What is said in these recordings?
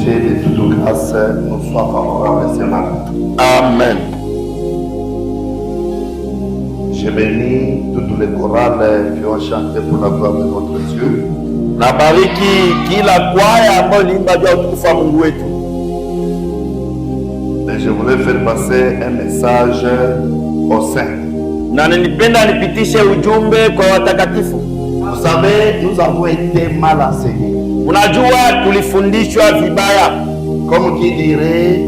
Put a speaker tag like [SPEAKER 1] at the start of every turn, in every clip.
[SPEAKER 1] Dieu de toute grâce nous soit favorable ce matin.
[SPEAKER 2] Amen.
[SPEAKER 1] Je bénis toutes les chorales qui ont chanté pour la gloire de notre Dieu.
[SPEAKER 2] Nabariki kila kwaya ambayo iliimba juu ya utukufu wa Mungu wetu.
[SPEAKER 1] Et je voulais faire passer un message aux saints.
[SPEAKER 2] Na nilipenda nipitishe ujumbe kwa watakatifu.
[SPEAKER 1] Vous savez, nous avons été mal enseignés.
[SPEAKER 2] Unajua tulifundishwa vibaya.
[SPEAKER 1] Comme qui dirait,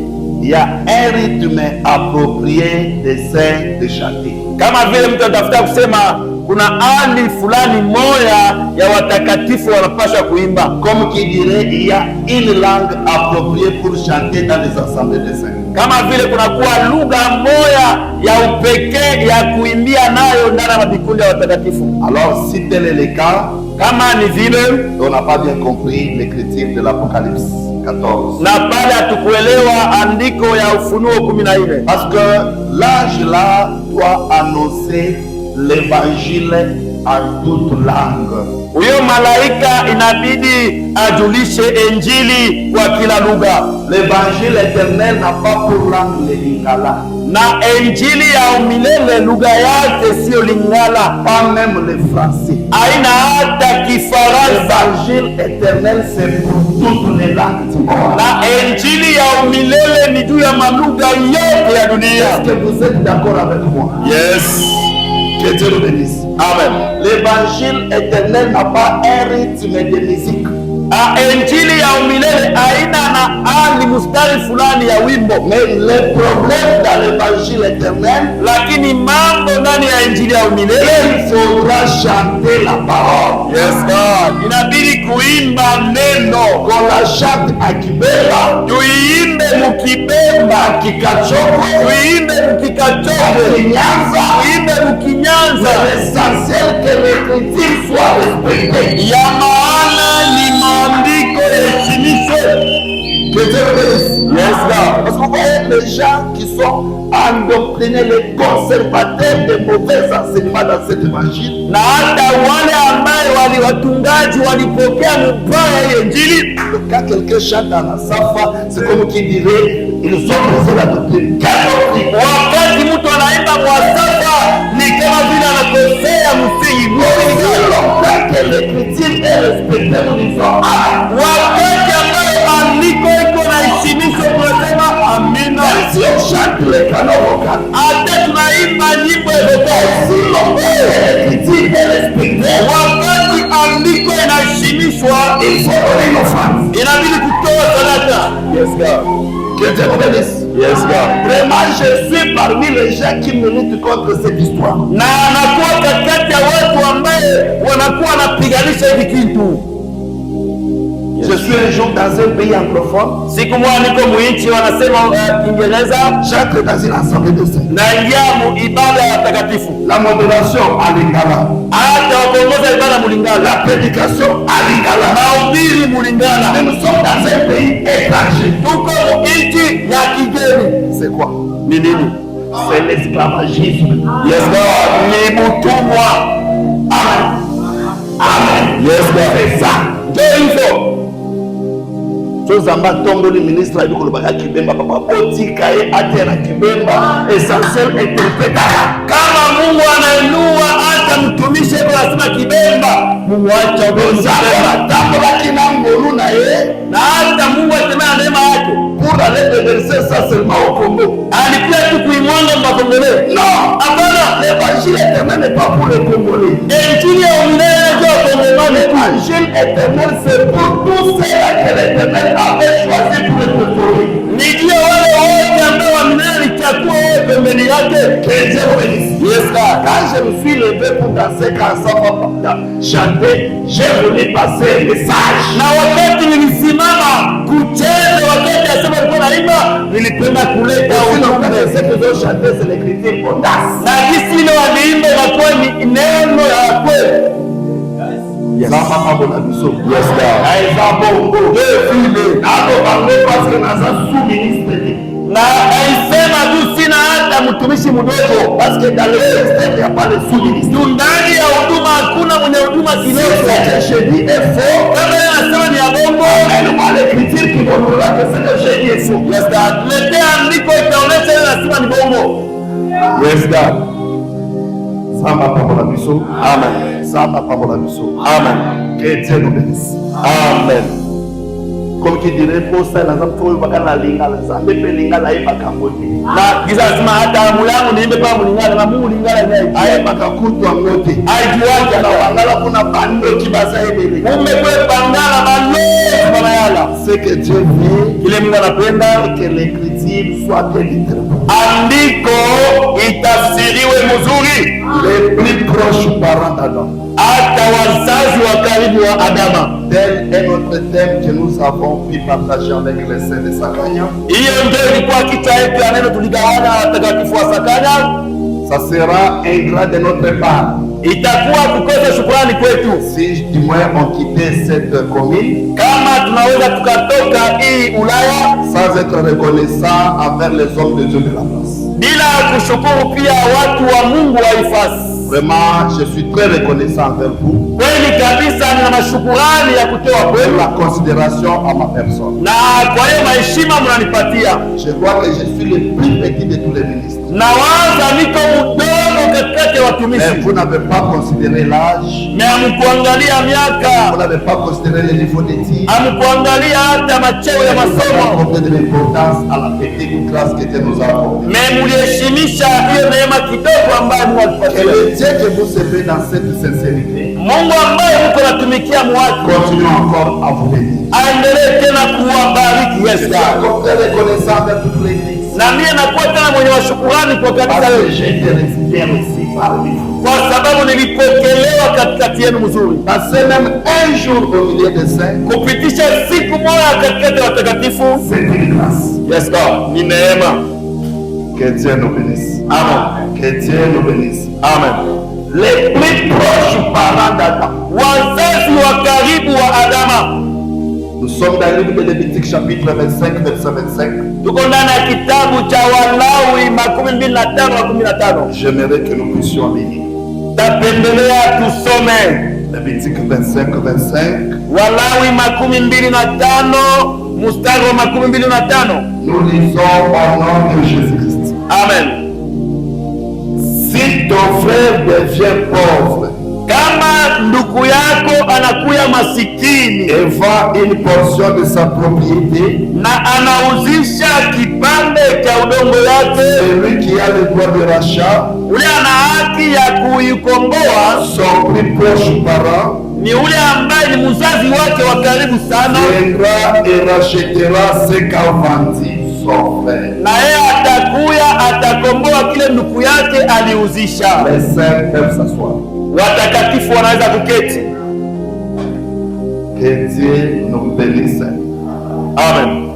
[SPEAKER 1] il y a un rythme approprié des saints de chanter.
[SPEAKER 2] Kama vile mtu atafuta kusema kuna hali fulani moja ya watakatifu wanapaswa kuimba.
[SPEAKER 1] Comme qui dirait, il y a une langue appropriée pour chanter dans les assemblées des saints.
[SPEAKER 2] Kama vile kunakuwa lugha moja ya upekee ya kuimbia nayo ndani ya vikundi vya watakatifu.
[SPEAKER 1] Alors si tel est le cas,
[SPEAKER 2] kama ni vile
[SPEAKER 1] on n'a pas bien compris l'écriture de l'Apocalypse 14.
[SPEAKER 2] Na pale hatukuelewa andiko ya Ufunuo 14.
[SPEAKER 1] Parce que l'ange là doit annoncer l'évangile en toute langue.
[SPEAKER 2] Huyo malaika inabidi ajulishe injili kwa kila lugha.
[SPEAKER 1] L'évangile éternel n'a pas pour langue le Lingala.
[SPEAKER 2] Na injili ya umilele lugha yake sio Lingala,
[SPEAKER 1] pas même le français.
[SPEAKER 2] Haina hata Kifaransa.
[SPEAKER 1] L'évangile éternel c'est pour toutes les langues du monde.
[SPEAKER 2] Na injili ya umilele ni juu ya malugha yote ya dunia.
[SPEAKER 1] Est-ce que vous êtes d'accord avec moi?
[SPEAKER 2] Yes.
[SPEAKER 1] Que Dieu nous bénisse.
[SPEAKER 2] Amen.
[SPEAKER 1] L'évangile éternel n'a pas un rythme de musique.
[SPEAKER 2] Injili ya umilele haina na hali mustari fulani ya wimbo.
[SPEAKER 1] Mais le problème dans l'évangile éternel,
[SPEAKER 2] lakini mambo ndani ya injili ya umilele,
[SPEAKER 1] il faudra chanter la parole.
[SPEAKER 2] Yes God. Inabidi kuimba neno.
[SPEAKER 1] Qu'on la chante à Kibemba,
[SPEAKER 2] tuiimbe mukibemba,
[SPEAKER 1] Kikachoko,
[SPEAKER 2] tuiimbe mukikachoko,
[SPEAKER 1] Kinyanza,
[SPEAKER 2] tuiimbe mukinyanza.
[SPEAKER 1] L'essentiel que l'écriture soit respectée.
[SPEAKER 2] Ya maana ni maandiko yaheshimishwe.
[SPEAKER 1] Yes, God. Parce que vous voyez les gens qui sont endoctrinés, les conservateurs de mauvais enseignements dans cet évangile.
[SPEAKER 2] Na hata wale ambao watungaji walipokea mbaya ya injili.
[SPEAKER 1] Quand quelqu'un chante en asafa, c'est comme qui dirait, ils ont brisé la doctrine.
[SPEAKER 2] Wakati mtu anaimba mwasafa, ni kama vile anakosea msingi.
[SPEAKER 1] Que l'écriture est respectée, nous disons amen.
[SPEAKER 2] Wakati ambao andiko iko na heshimishwa, tunasema amina.
[SPEAKER 1] Si on chante le canon vocal,
[SPEAKER 2] hata tunaimba nyimbo vocal,
[SPEAKER 1] si l'écriture est respectée,
[SPEAKER 2] wakati andiko inaheshimishwa,
[SPEAKER 1] il faut donner une offrande.
[SPEAKER 2] Inabidi kutoa sadaka. Yes God.
[SPEAKER 1] Que Dieu nous bénisse.
[SPEAKER 2] Yes God.
[SPEAKER 1] Vraiment, je suis parmi les gens qui militent contre cette histoire.
[SPEAKER 2] Na anakuwa katikati ya watu ambaye wanakuwa wanapiganisha hivi kitu.
[SPEAKER 1] Je suis un jour dans un pays anglophone.
[SPEAKER 2] Siku moja niko mwinchi wanasema Kiingereza.
[SPEAKER 1] J'entre dans une assemblée de saints.
[SPEAKER 2] Naingia mu ibada ya watakatifu.
[SPEAKER 1] La modération à Lingala.
[SPEAKER 2] Hata wakongoza ibada mulingala.
[SPEAKER 1] La prédication à Lingala.
[SPEAKER 2] Mahubiri mulingala.
[SPEAKER 1] Nous sommes dans un pays étranger.
[SPEAKER 2] Tuko nchi ya kigeni.
[SPEAKER 1] C'est quoi?
[SPEAKER 2] Ni nini?
[SPEAKER 1] C'est l'esclavagisme.
[SPEAKER 2] Yes God. Ni mutumwa.
[SPEAKER 1] Amen. Amen.
[SPEAKER 2] Yes God.
[SPEAKER 1] C'est ça.
[SPEAKER 2] Ndio hivyo.
[SPEAKER 1] Zamba tongoli ministre aliko lobaka Kibemba papa otikaye atena Kibemba essentiel interprétation.
[SPEAKER 2] Kama Mungu anainua hata mtumishi hapo anasema Kibemba, Mungu acha bonza
[SPEAKER 1] tambula kina ngolu na ye
[SPEAKER 2] na hata Mungu atemea neema yake
[SPEAKER 1] pour aller déverser ça seulement au Congo.
[SPEAKER 2] Alikuwa tu kuimwanga mbakongole.
[SPEAKER 1] Non,
[SPEAKER 2] hapana,
[SPEAKER 1] l'évangile éternel n'est pas pour les Congolais.
[SPEAKER 2] Injili ya umilele ndio Kongomani.
[SPEAKER 1] L'évangile éternel c'est pour tous ceux que l'éternel avait choisi pour être sauvés.
[SPEAKER 2] Ndio wale wote ambao wamilele alichagua wewe pembeni yake.
[SPEAKER 1] Que Dieu vous bénisse.
[SPEAKER 2] Yes God.
[SPEAKER 1] Quand je me suis levé pour danser quand ça va chanter, j'ai voulu passer un message.
[SPEAKER 2] Na wakati nilisimama kucheza, wakati asema alikuwa naimba, nilipenda kuleta ujumbe.
[SPEAKER 1] Ce que j'ai chanté c'est l'écriture audace.
[SPEAKER 2] Na jinsi ile waliimba inakuwa ni neno ya kweli.
[SPEAKER 1] Yes.
[SPEAKER 2] Yes, God.
[SPEAKER 1] Parce que naza sous-ministre.
[SPEAKER 2] Na aisema tu sina hata mtumishi mdogo.
[SPEAKER 1] Parce que dans le ministère il n'y a pas de sous-ministre.
[SPEAKER 2] Ndani ya huduma hakuna mwenye huduma kidogo.
[SPEAKER 1] Je dis est faux.
[SPEAKER 2] Kama anasema ni ya bongo.
[SPEAKER 1] Amen. L'écriture qui montrera que ce que j'ai dit est faux.
[SPEAKER 2] Yes, God. Letea andiko itaonesha ile nasema ni bongo.
[SPEAKER 1] Yes, God. Samba pamoja biso. Amen. Samba pamoja biso. Amen. Que Dieu nous bénisse.
[SPEAKER 2] Amen.
[SPEAKER 1] Comme qui dirait pour ça, la zone pour bakana lingala, zambe pe lingala iba kambote.
[SPEAKER 2] Na kisa sema hata mulangu niimbe pa mulingala na Mungu lingala naye.
[SPEAKER 1] Aye bakakutwa ngote.
[SPEAKER 2] Aijuaje
[SPEAKER 1] Na wangala kuna bando kibasa ebele.
[SPEAKER 2] Kumbe kwe bangala balo bana yala.
[SPEAKER 1] C'est que Dieu veut
[SPEAKER 2] Kile Mungu anapenda
[SPEAKER 1] que l'écriture soit bien interprétée.
[SPEAKER 2] andiko itafsiriwe mzuri.
[SPEAKER 1] Les plus proches parents d'Adam.
[SPEAKER 2] Hata wazazi wa karibu wa Adama.
[SPEAKER 1] Tel est notre thème que nous avons pu partager avec les saints de Sakanya.
[SPEAKER 2] Hiyo ndio ilikuwa kichwa yetu ya neno tuligawana na watakatifu wa Sakanya.
[SPEAKER 1] Ça sera ingrat de notre part
[SPEAKER 2] Itakuwa kukosa shukrani kwetu
[SPEAKER 1] si du moins on quittait cette commune
[SPEAKER 2] kama tunaweza tukatoka hii Ulaya
[SPEAKER 1] sans être reconnaissant envers les hommes de Dieu de la place.
[SPEAKER 2] bila kushukuru pia watu wa Mungu wa ifasi.
[SPEAKER 1] Vraiment, je suis très reconnaissant envers vous
[SPEAKER 2] Kweli kabisa nina mashukurani ya kutoa
[SPEAKER 1] pour
[SPEAKER 2] kwenu
[SPEAKER 1] la considération à ma personne.
[SPEAKER 2] na kwa hiyo maheshima mnanipatia.
[SPEAKER 1] Je crois que je suis le plus petit de tous les ministres.
[SPEAKER 2] Na waza niko mdogo katikati ya
[SPEAKER 1] Mais
[SPEAKER 2] watumishi.
[SPEAKER 1] vous n'avez pas considéré l'âge,
[SPEAKER 2] Na hamkuangalia
[SPEAKER 1] vous
[SPEAKER 2] miaka,
[SPEAKER 1] n'avez pas considéré le niveau d'études,
[SPEAKER 2] hamkuangalia hata macheo ya
[SPEAKER 1] vous avez
[SPEAKER 2] masomo.
[SPEAKER 1] accordé de l'importance à la petite classe que Dieu nous a accordée.
[SPEAKER 2] Me muliheshimisha hiyo neema kidogo ambayo Mungu
[SPEAKER 1] Et
[SPEAKER 2] alitupatia.
[SPEAKER 1] le Dieu que vous servez dans cette sincérité,
[SPEAKER 2] Mungu ambaye mko natumikia mwako
[SPEAKER 1] continue encore à vous bénir.
[SPEAKER 2] aendelee tena kuwabariki.
[SPEAKER 1] Je
[SPEAKER 2] Yes,
[SPEAKER 1] suis
[SPEAKER 2] God.
[SPEAKER 1] encore très reconnaissant de toute l'église.
[SPEAKER 2] Na mimi nakuwa tena mwenye washukurani kwa kanisa
[SPEAKER 1] Parce que
[SPEAKER 2] letu
[SPEAKER 1] j'ai été bien reçu parmi vous.
[SPEAKER 2] kwa sababu nilipokelewa katikati yenu mzuri,
[SPEAKER 1] Passer même un jour au milieu des saints,
[SPEAKER 2] kupitisha siku moja katikati ya watakatifu.
[SPEAKER 1] c'est une grâce.
[SPEAKER 2] Yes, God. Ni neema.
[SPEAKER 1] Que Dieu nous bénisse.
[SPEAKER 2] Amen.
[SPEAKER 1] Que Dieu nous bénisse.
[SPEAKER 2] Amen.
[SPEAKER 1] Les plus proches parents d'Adam.
[SPEAKER 2] Wazazi wa karibu wa Adama.
[SPEAKER 1] Nous sommes dans le livre de Lévitique chapitre 25, verset 25.
[SPEAKER 2] Tuko ndani ya kitabu cha Walawi 25:15.
[SPEAKER 1] J'aimerais que nous puissions lire.
[SPEAKER 2] Tapendelea tusome
[SPEAKER 1] Lévitique 25, 25.
[SPEAKER 2] Walawi 25 mstari wa 25.
[SPEAKER 1] Nous lisons au nom de Jésus-Christ.
[SPEAKER 2] Amen.
[SPEAKER 1] Si ton frère devient pauvre
[SPEAKER 2] Kama ndugu yako anakuya masikini
[SPEAKER 1] et vend une portion de sa propriété,
[SPEAKER 2] na anauzisha kipande cha udongo yake,
[SPEAKER 1] celui qui a le droit de rachat,
[SPEAKER 2] ule ana haki ya kuikomboa
[SPEAKER 1] son plus proche parent,
[SPEAKER 2] ni ule ambaye ni mzazi wake wa karibu sana,
[SPEAKER 1] viendra et rachètera ce qu'a vendu son frère.
[SPEAKER 2] na yeye atakuya atakomboa kile ndugu yake aliuzisha.
[SPEAKER 1] Les saints peuvent s'asseoir.
[SPEAKER 2] Watakatifu wanaweza kuketi.
[SPEAKER 1] Que Dieu nous bénisse.
[SPEAKER 2] Amen.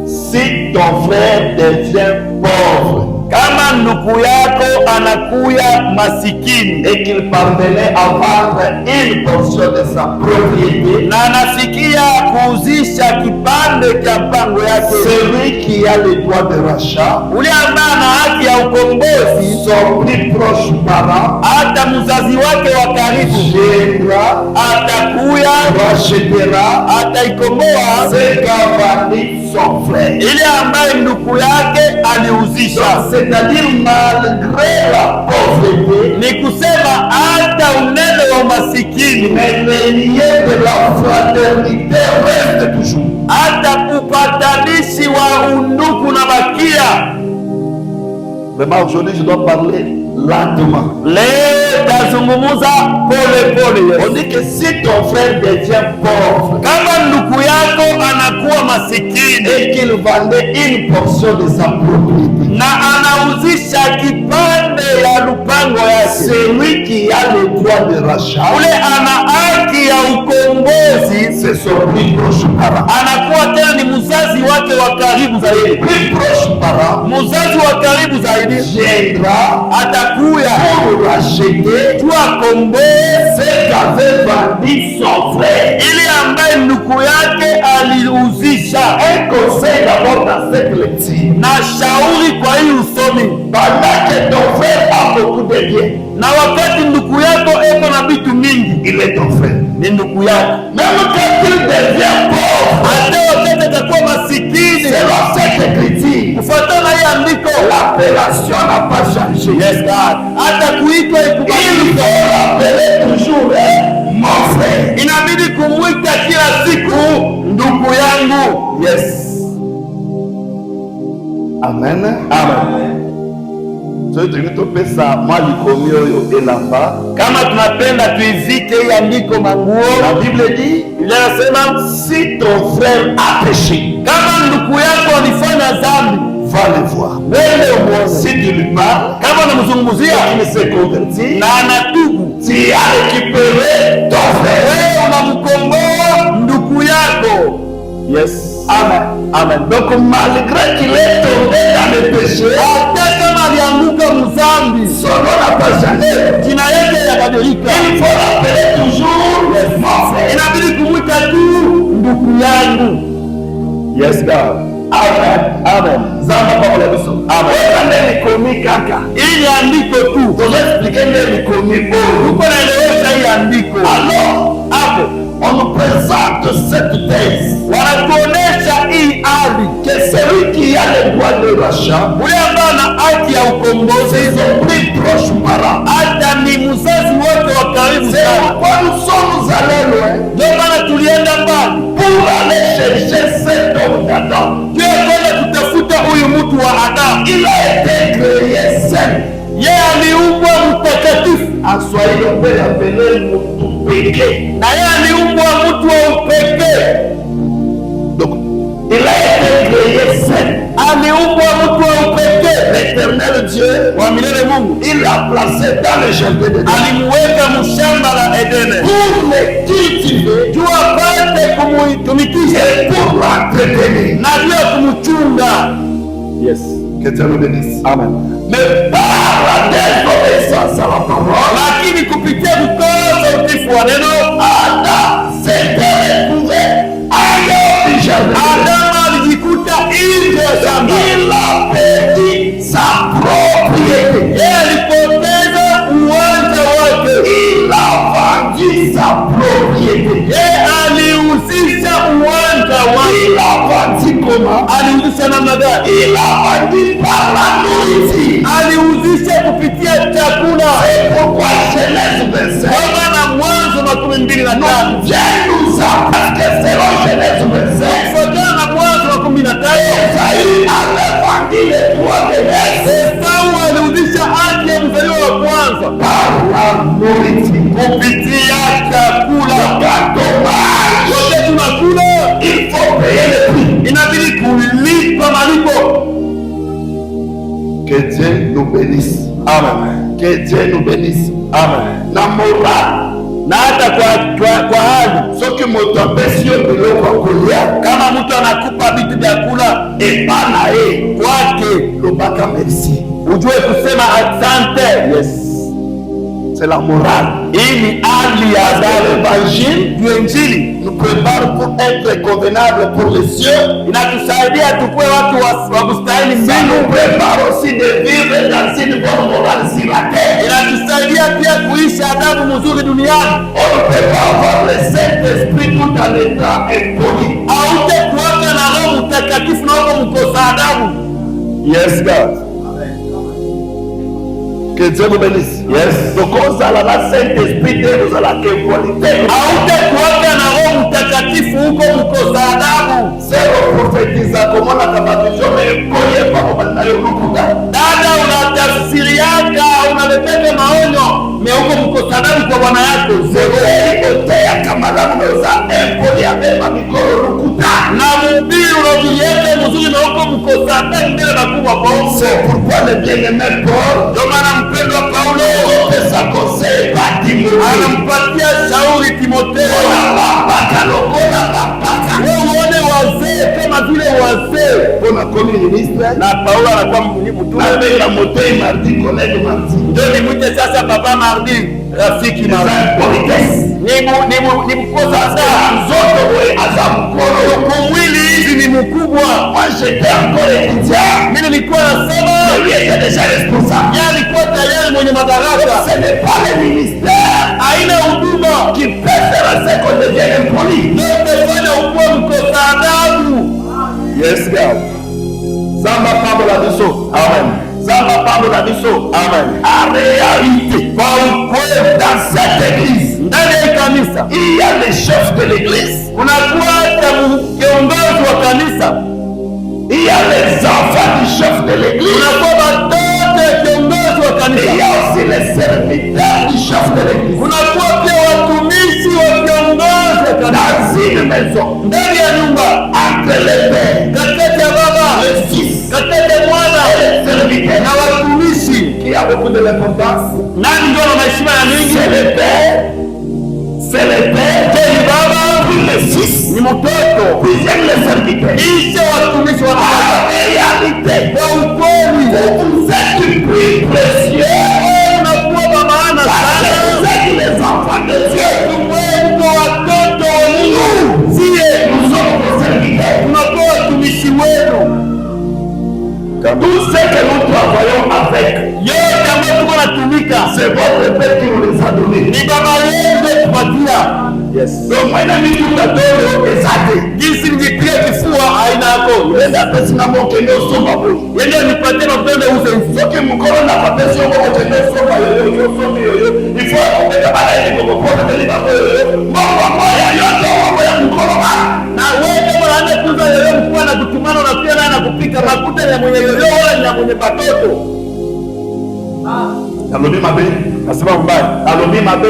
[SPEAKER 1] Si ton frère devient pauvre
[SPEAKER 2] Kama ndugu yako anakuya masikini
[SPEAKER 1] et qu'il parvenait à vendre une portion de sa propriété,
[SPEAKER 2] na anasikia kuuzisha kipande cha mpango yake,
[SPEAKER 1] celui qui a le droit de rachat,
[SPEAKER 2] ule ambaye ana haki ya ukombozi,
[SPEAKER 1] son plus proche parent,
[SPEAKER 2] hata mzazi wake wa karibu
[SPEAKER 1] viendra,
[SPEAKER 2] atakuya
[SPEAKER 1] rachètera
[SPEAKER 2] ataikomboa
[SPEAKER 1] ce qu'a vendu son frère.
[SPEAKER 2] ile ambaye ndugu yake aliuzisha.
[SPEAKER 1] C'est-à-dire malgré la pauvreté,
[SPEAKER 2] Ni kusema hata unene wa umasikini,
[SPEAKER 1] mais le lien de la fraternité reste toujours.
[SPEAKER 2] hata upatanishi wa undugu na bakia.
[SPEAKER 1] Vraiment, aujourd'hui, je dois parler lentement.
[SPEAKER 2] Leo tazungumuza pole pole.
[SPEAKER 1] On dit que si ton frère devient pauvre
[SPEAKER 2] Kama ndugu yako anakuwa masikini
[SPEAKER 1] et qu'il vendait une portion de sa propriété,
[SPEAKER 2] na anauzisha kipande ya lupango yake,
[SPEAKER 1] celui qui a le droit de rachat,
[SPEAKER 2] ule ana haki ya ukombozi,
[SPEAKER 1] c'est son plus proche parent.
[SPEAKER 2] anakuwa tena ni mzazi wake wa karibu zaidi.
[SPEAKER 1] Plus proche parent
[SPEAKER 2] Mzazi wa karibu zaidi
[SPEAKER 1] viendra
[SPEAKER 2] atakuya
[SPEAKER 1] pour racheter
[SPEAKER 2] tu akomboe
[SPEAKER 1] ce qu'avait vendu son frère.
[SPEAKER 2] ili ambaye ndugu yake aliuzisha.
[SPEAKER 1] Un conseil d'abord dans cette lecture.
[SPEAKER 2] Na shauri kwa hii usomi,
[SPEAKER 1] Pendant que ton frère a beaucoup de biens,
[SPEAKER 2] na wakati ndugu yako eko na vitu mingi,
[SPEAKER 1] il est ton frère.
[SPEAKER 2] ni ndugu yako.
[SPEAKER 1] Même quand il devient pauvre,
[SPEAKER 2] Hata wakati atakuwa masikini,
[SPEAKER 1] toujours.
[SPEAKER 2] Yes, God. Hata kuitwa
[SPEAKER 1] Il
[SPEAKER 2] ikubalike.
[SPEAKER 1] faut rappeler toujours mon frère.
[SPEAKER 2] Inabidi kumwita kila siku ndugu yangu. Yes.
[SPEAKER 1] Amen.
[SPEAKER 2] Amen.
[SPEAKER 1] Soki tolingi topesa mwa likomi oyo elamba,
[SPEAKER 2] Kama tunapenda tuivike hii andiko manguo,
[SPEAKER 1] la Bible dit,
[SPEAKER 2] Biblia inasema
[SPEAKER 1] si ton frère a péché,
[SPEAKER 2] kama ndugu yako alifanya dhambi,
[SPEAKER 1] va le voir.
[SPEAKER 2] wende umuone.
[SPEAKER 1] Si tu lui parles,
[SPEAKER 2] Kama unamzungumzia
[SPEAKER 1] il s'est converti,
[SPEAKER 2] na anatubu,
[SPEAKER 1] tu as récupéré ton frère.
[SPEAKER 2] wewe unamkomboa ndugu yako. Yes.
[SPEAKER 1] Amen.
[SPEAKER 2] Amen.
[SPEAKER 1] Donc malgré qu'il est tombé dans le péché,
[SPEAKER 2] Hata kama alianguka mzambi,
[SPEAKER 1] son nom n'a pas changé.
[SPEAKER 2] jina yake yabadilika.
[SPEAKER 1] Il faut rappeler toujours mon frère.
[SPEAKER 2] Inabidi kumwita tu ndugu yangu.
[SPEAKER 1] Yes, God. Amen.
[SPEAKER 2] Amen.
[SPEAKER 1] Zamba pamoja na Yesu.
[SPEAKER 2] Amen.
[SPEAKER 1] Wewe nikomi kaka.
[SPEAKER 2] Ili andiko tu
[SPEAKER 1] Expliquer les nikomi bon.
[SPEAKER 2] uko naelewesha hii andiko.
[SPEAKER 1] Alors,
[SPEAKER 2] Hapo
[SPEAKER 1] on nous présente cette thèse
[SPEAKER 2] wanatuonesha hii hali,
[SPEAKER 1] que celui qui a le droit de rachat,
[SPEAKER 2] ule ambaye ana haki ya ukombozi,
[SPEAKER 1] c'est son plus proche parent.
[SPEAKER 2] hata ni mzazi wote wa karibu
[SPEAKER 1] C'est
[SPEAKER 2] sana.
[SPEAKER 1] pourquoi nous sommes allés loin
[SPEAKER 2] Ndio maana tulienda mbali
[SPEAKER 1] pour aller chercher cet homme d'Adam.
[SPEAKER 2] juu ya kwenda kutafuta huyu mtu wa Adamu.
[SPEAKER 1] Il a été créé saint.
[SPEAKER 2] Yeye aliumbwa mtakatifu
[SPEAKER 1] En Swahili, on peut l'appeler mon péché.
[SPEAKER 2] na yeye aliumbwa mtu wa upekee.
[SPEAKER 1] Donc, il a été créé saint.
[SPEAKER 2] Aliumbwa mtu wa upekee.
[SPEAKER 1] L'éternel Dieu,
[SPEAKER 2] Wa milele Mungu
[SPEAKER 1] il l'a placé dans le jardin de Dieu
[SPEAKER 2] alimuweka mshamba la Edene
[SPEAKER 1] pour le cultiver
[SPEAKER 2] juu apate kumuitumikisha
[SPEAKER 1] et pour l'entretenir.
[SPEAKER 2] na juu ya kumchunga. Yes.
[SPEAKER 1] Que Dieu nous bénisse.
[SPEAKER 2] Amen.
[SPEAKER 1] Mais par la désobéissance à la parole,
[SPEAKER 2] Lakini kupitia kukosa utifu wa neno,
[SPEAKER 1] Adam s'était retrouvé ailleurs du jardin.
[SPEAKER 2] Adamu alijikuta nje ya shamba.
[SPEAKER 1] Il a perdu sa propriété.
[SPEAKER 2] Yeye alipoteza uwanja wake.
[SPEAKER 1] Il a vendu sa propriété.
[SPEAKER 2] Yeye alihusisha uwanja wake.
[SPEAKER 1] Il a vendu comment?
[SPEAKER 2] Alihusisha namna gani?
[SPEAKER 1] Il a vendu par la nourriture.
[SPEAKER 2] Alihusisha kupitia chakula.
[SPEAKER 1] C'est pourquoi Genèse 25
[SPEAKER 2] Kwa maana Mwanzo 25
[SPEAKER 1] Dieu nous a, parce que selon Genèse 25,
[SPEAKER 2] kufuatana na Mwanzo 15
[SPEAKER 1] Esaü avait vendu les droits de l'Est
[SPEAKER 2] Esau alihusisha haki ya mzaliwa wa kwanza
[SPEAKER 1] par la nourriture.
[SPEAKER 2] kupitia chakula.
[SPEAKER 1] Quand on mange,
[SPEAKER 2] Wote tunakula,
[SPEAKER 1] il faut payer le prix.
[SPEAKER 2] inabidi kulipa malipo.
[SPEAKER 1] Que Dieu nous bénisse.
[SPEAKER 2] Amen.
[SPEAKER 1] Que Dieu nous bénisse.
[SPEAKER 2] Amen.
[SPEAKER 1] Na moral,
[SPEAKER 2] Na hata kwa hali,
[SPEAKER 1] soki moto apesi yo biloko ya kolia
[SPEAKER 2] kama mtu anakupa vitu vya kula
[SPEAKER 1] epa na ye,
[SPEAKER 2] kwake,
[SPEAKER 1] lobaka merci.
[SPEAKER 2] ujue kusema asante. Yes.
[SPEAKER 1] C'est la morale.
[SPEAKER 2] Hii ni hali ya
[SPEAKER 1] Dans
[SPEAKER 2] adabu.
[SPEAKER 1] l'évangile,
[SPEAKER 2] Ndio Injili
[SPEAKER 1] nous prépare pour être convenable pour les cieux.
[SPEAKER 2] inatusaidia tukuwe watu wa kustahili
[SPEAKER 1] Ça
[SPEAKER 2] mbingu.
[SPEAKER 1] nous prépare aussi de vivre dans une bonne morale sur la terre.
[SPEAKER 2] Inatusaidia pia kuishi adabu mzuri duniani.
[SPEAKER 1] On ne peut pas avoir le Saint-Esprit tout en étant impoli.
[SPEAKER 2] Hautakuwaka na Roho Mtakatifu na uko mkosa adabu.
[SPEAKER 1] Yes, God. Que Dieu nous bénisse.
[SPEAKER 2] Yes.
[SPEAKER 1] Donc, on a la Saint-Esprit, nous allons impolité.
[SPEAKER 2] Hautakuwaka na Roho Mtakatifu huko mkosa adabu.
[SPEAKER 1] Zéro prophétisa, comment on a vision, mais impolié par le mal.
[SPEAKER 2] Dada, unatafsiriaka unaleteka maonyo me huko mkosa adabu kwa bwana yako. Na mhubiri unaojiweka mzuri na huko mkosa adabu mbele na kubwa kwa uso.
[SPEAKER 1] C'est pourquoi le bien-aimé Paul,
[SPEAKER 2] Ndio maana mpendwa Paulo
[SPEAKER 1] sa conseil va
[SPEAKER 2] anampatia shauri Timotheo, wewe uone wazee kama vile wazee. Na Paulo anakuwa mtume. Ndio nimwite sasa Baba Mardi, rafiki Mardi. Ni mkosa sana. Kumwili hivi ni mkubwa. Mimi nilikuwa nasema yeye alikuwa tayari mwenye madaraka. Haina huduma ndio ukuwa mkosa adabu.
[SPEAKER 1] Yes, God. Zamba pambo la biso. Amen. Zamba Nzambe na biso.
[SPEAKER 2] Amen.
[SPEAKER 1] En réalité, dans cette église,
[SPEAKER 2] ndani ya kanisa
[SPEAKER 1] il y a les chefs de l'église,
[SPEAKER 2] kunakuwa hata kiongozi wa kanisa,
[SPEAKER 1] il y a les enfants du chef de l'église,
[SPEAKER 2] kunakuwa watoto ya kiongozi wa kanisa,
[SPEAKER 1] il y a aussi les serviteurs du chef de l'église.
[SPEAKER 2] kunakuwa pia watumishi wa kiongozi wa kanisa.
[SPEAKER 1] Dans une maison,
[SPEAKER 2] Ndani ya nyumba,
[SPEAKER 1] entre les pères,
[SPEAKER 2] katikati ya baba,
[SPEAKER 1] le fils
[SPEAKER 2] katikati ya mwana
[SPEAKER 1] et les serviteurs,
[SPEAKER 2] na watumishi,
[SPEAKER 1] qui a beaucoup de l'importance,
[SPEAKER 2] nani ndio na heshima ya mingi?
[SPEAKER 1] c'est le père, c'est le père,
[SPEAKER 2] Ni baba,
[SPEAKER 1] puis le fils,
[SPEAKER 2] ni mtoto,
[SPEAKER 1] puis les serviteurs.
[SPEAKER 2] kisha watumishi wa
[SPEAKER 1] En
[SPEAKER 2] kanisa.
[SPEAKER 1] réalité,
[SPEAKER 2] Kwa ukweli,
[SPEAKER 1] vous êtes du prix précieux.
[SPEAKER 2] unakuwa wa maana
[SPEAKER 1] Parce que
[SPEAKER 2] sana.
[SPEAKER 1] vous êtes les enfants de Dieu.
[SPEAKER 2] Tuwepo watoto wa Mungu, sie
[SPEAKER 1] Nous sommes vos serviteurs.
[SPEAKER 2] tunakuwa watumishi wenu.
[SPEAKER 1] Tout ce que nous travaillons avec,
[SPEAKER 2] Yote ambayo tuko natumika
[SPEAKER 1] c'est votre Père qui nous les a donnés.
[SPEAKER 2] ni baba yenu kupatia.
[SPEAKER 1] Donc, moi, je suis tout à l'heure et ça dit.
[SPEAKER 2] Jinsi nijipia kifua aina yako,
[SPEAKER 1] Les appels n'a pas qu'un autre sommet.
[SPEAKER 2] yende nipatie mapende uze hivi.
[SPEAKER 1] Ce que mon corps n'a pas fait, si on va qu'un autre sommet, il faut qu'on ait pas l'air de mon corps de l'État.
[SPEAKER 2] Na wewe kama unaanza kuuza yoyo mkuu na kutumana na pia na kupika makuta ya mwenye yoyo wala ya mwenye batoto.
[SPEAKER 1] Alobi mabe,
[SPEAKER 2] Nasema mbaya.
[SPEAKER 1] alobi mabe.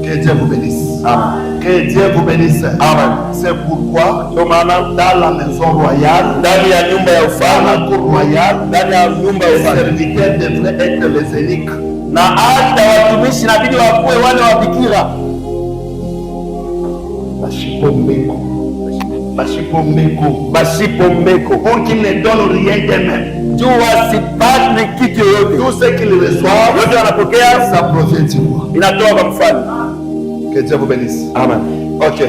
[SPEAKER 1] Que Dieu vous bénisse.
[SPEAKER 2] Amen.
[SPEAKER 1] Que Dieu vous bénisse.
[SPEAKER 2] Amen.
[SPEAKER 1] C'est pourquoi, dans la maison royale,
[SPEAKER 2] Ndani ya nyumba ya
[SPEAKER 1] dans
[SPEAKER 2] ufalme,
[SPEAKER 1] la cour royale,
[SPEAKER 2] ndani ya nyumba ya
[SPEAKER 1] les
[SPEAKER 2] ufalme.
[SPEAKER 1] serviteurs devraient être les éliques.
[SPEAKER 2] Na hata watumishi inabidi wakuwe wale wa bikira.
[SPEAKER 1] Bashipombeko. Bashipombeko.
[SPEAKER 2] Bashipombeko.
[SPEAKER 1] Pour qu'ils ne donnent rien d'eux-mêmes.
[SPEAKER 2] Juu wasipate kitu yoyote.
[SPEAKER 1] Tout ce qu'ils reçoivent,
[SPEAKER 2] Yote wanapokea
[SPEAKER 1] ça provient de moi.
[SPEAKER 2] inatoka kwa mfalme.
[SPEAKER 1] Que Dieu vous bénisse.
[SPEAKER 2] Amen.
[SPEAKER 1] Ok,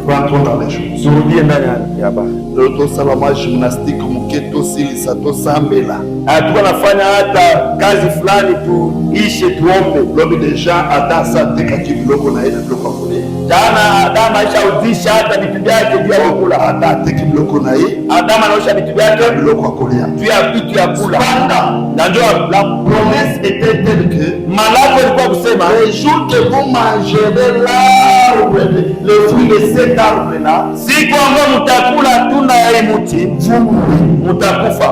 [SPEAKER 1] rentrons dans les choses.
[SPEAKER 2] Turudie ndani ya habari.
[SPEAKER 1] Lelo salama gymnastique muketo silisa to sambela.
[SPEAKER 2] Tuko nafanya hata kazi fulani tuishe tuombe.
[SPEAKER 1] Lobi deja adasa teka kibiloko na ile biloko akole.
[SPEAKER 2] Jana Adamu aishauzisha hata vitu vyake vya kula.
[SPEAKER 1] Ada teki biloko na ye.
[SPEAKER 2] Adamu anaosha vitu vyake
[SPEAKER 1] Biloko akolia.
[SPEAKER 2] juu ya vitu ya kula. Na ndio
[SPEAKER 1] La promesse était telle que
[SPEAKER 2] malako ilikuwa kusema
[SPEAKER 1] le jour que vous mangerez l'arbre, le fruit de cet arbre-là,
[SPEAKER 2] siku ambayo mtakula tunda ya hii mti mtakufa.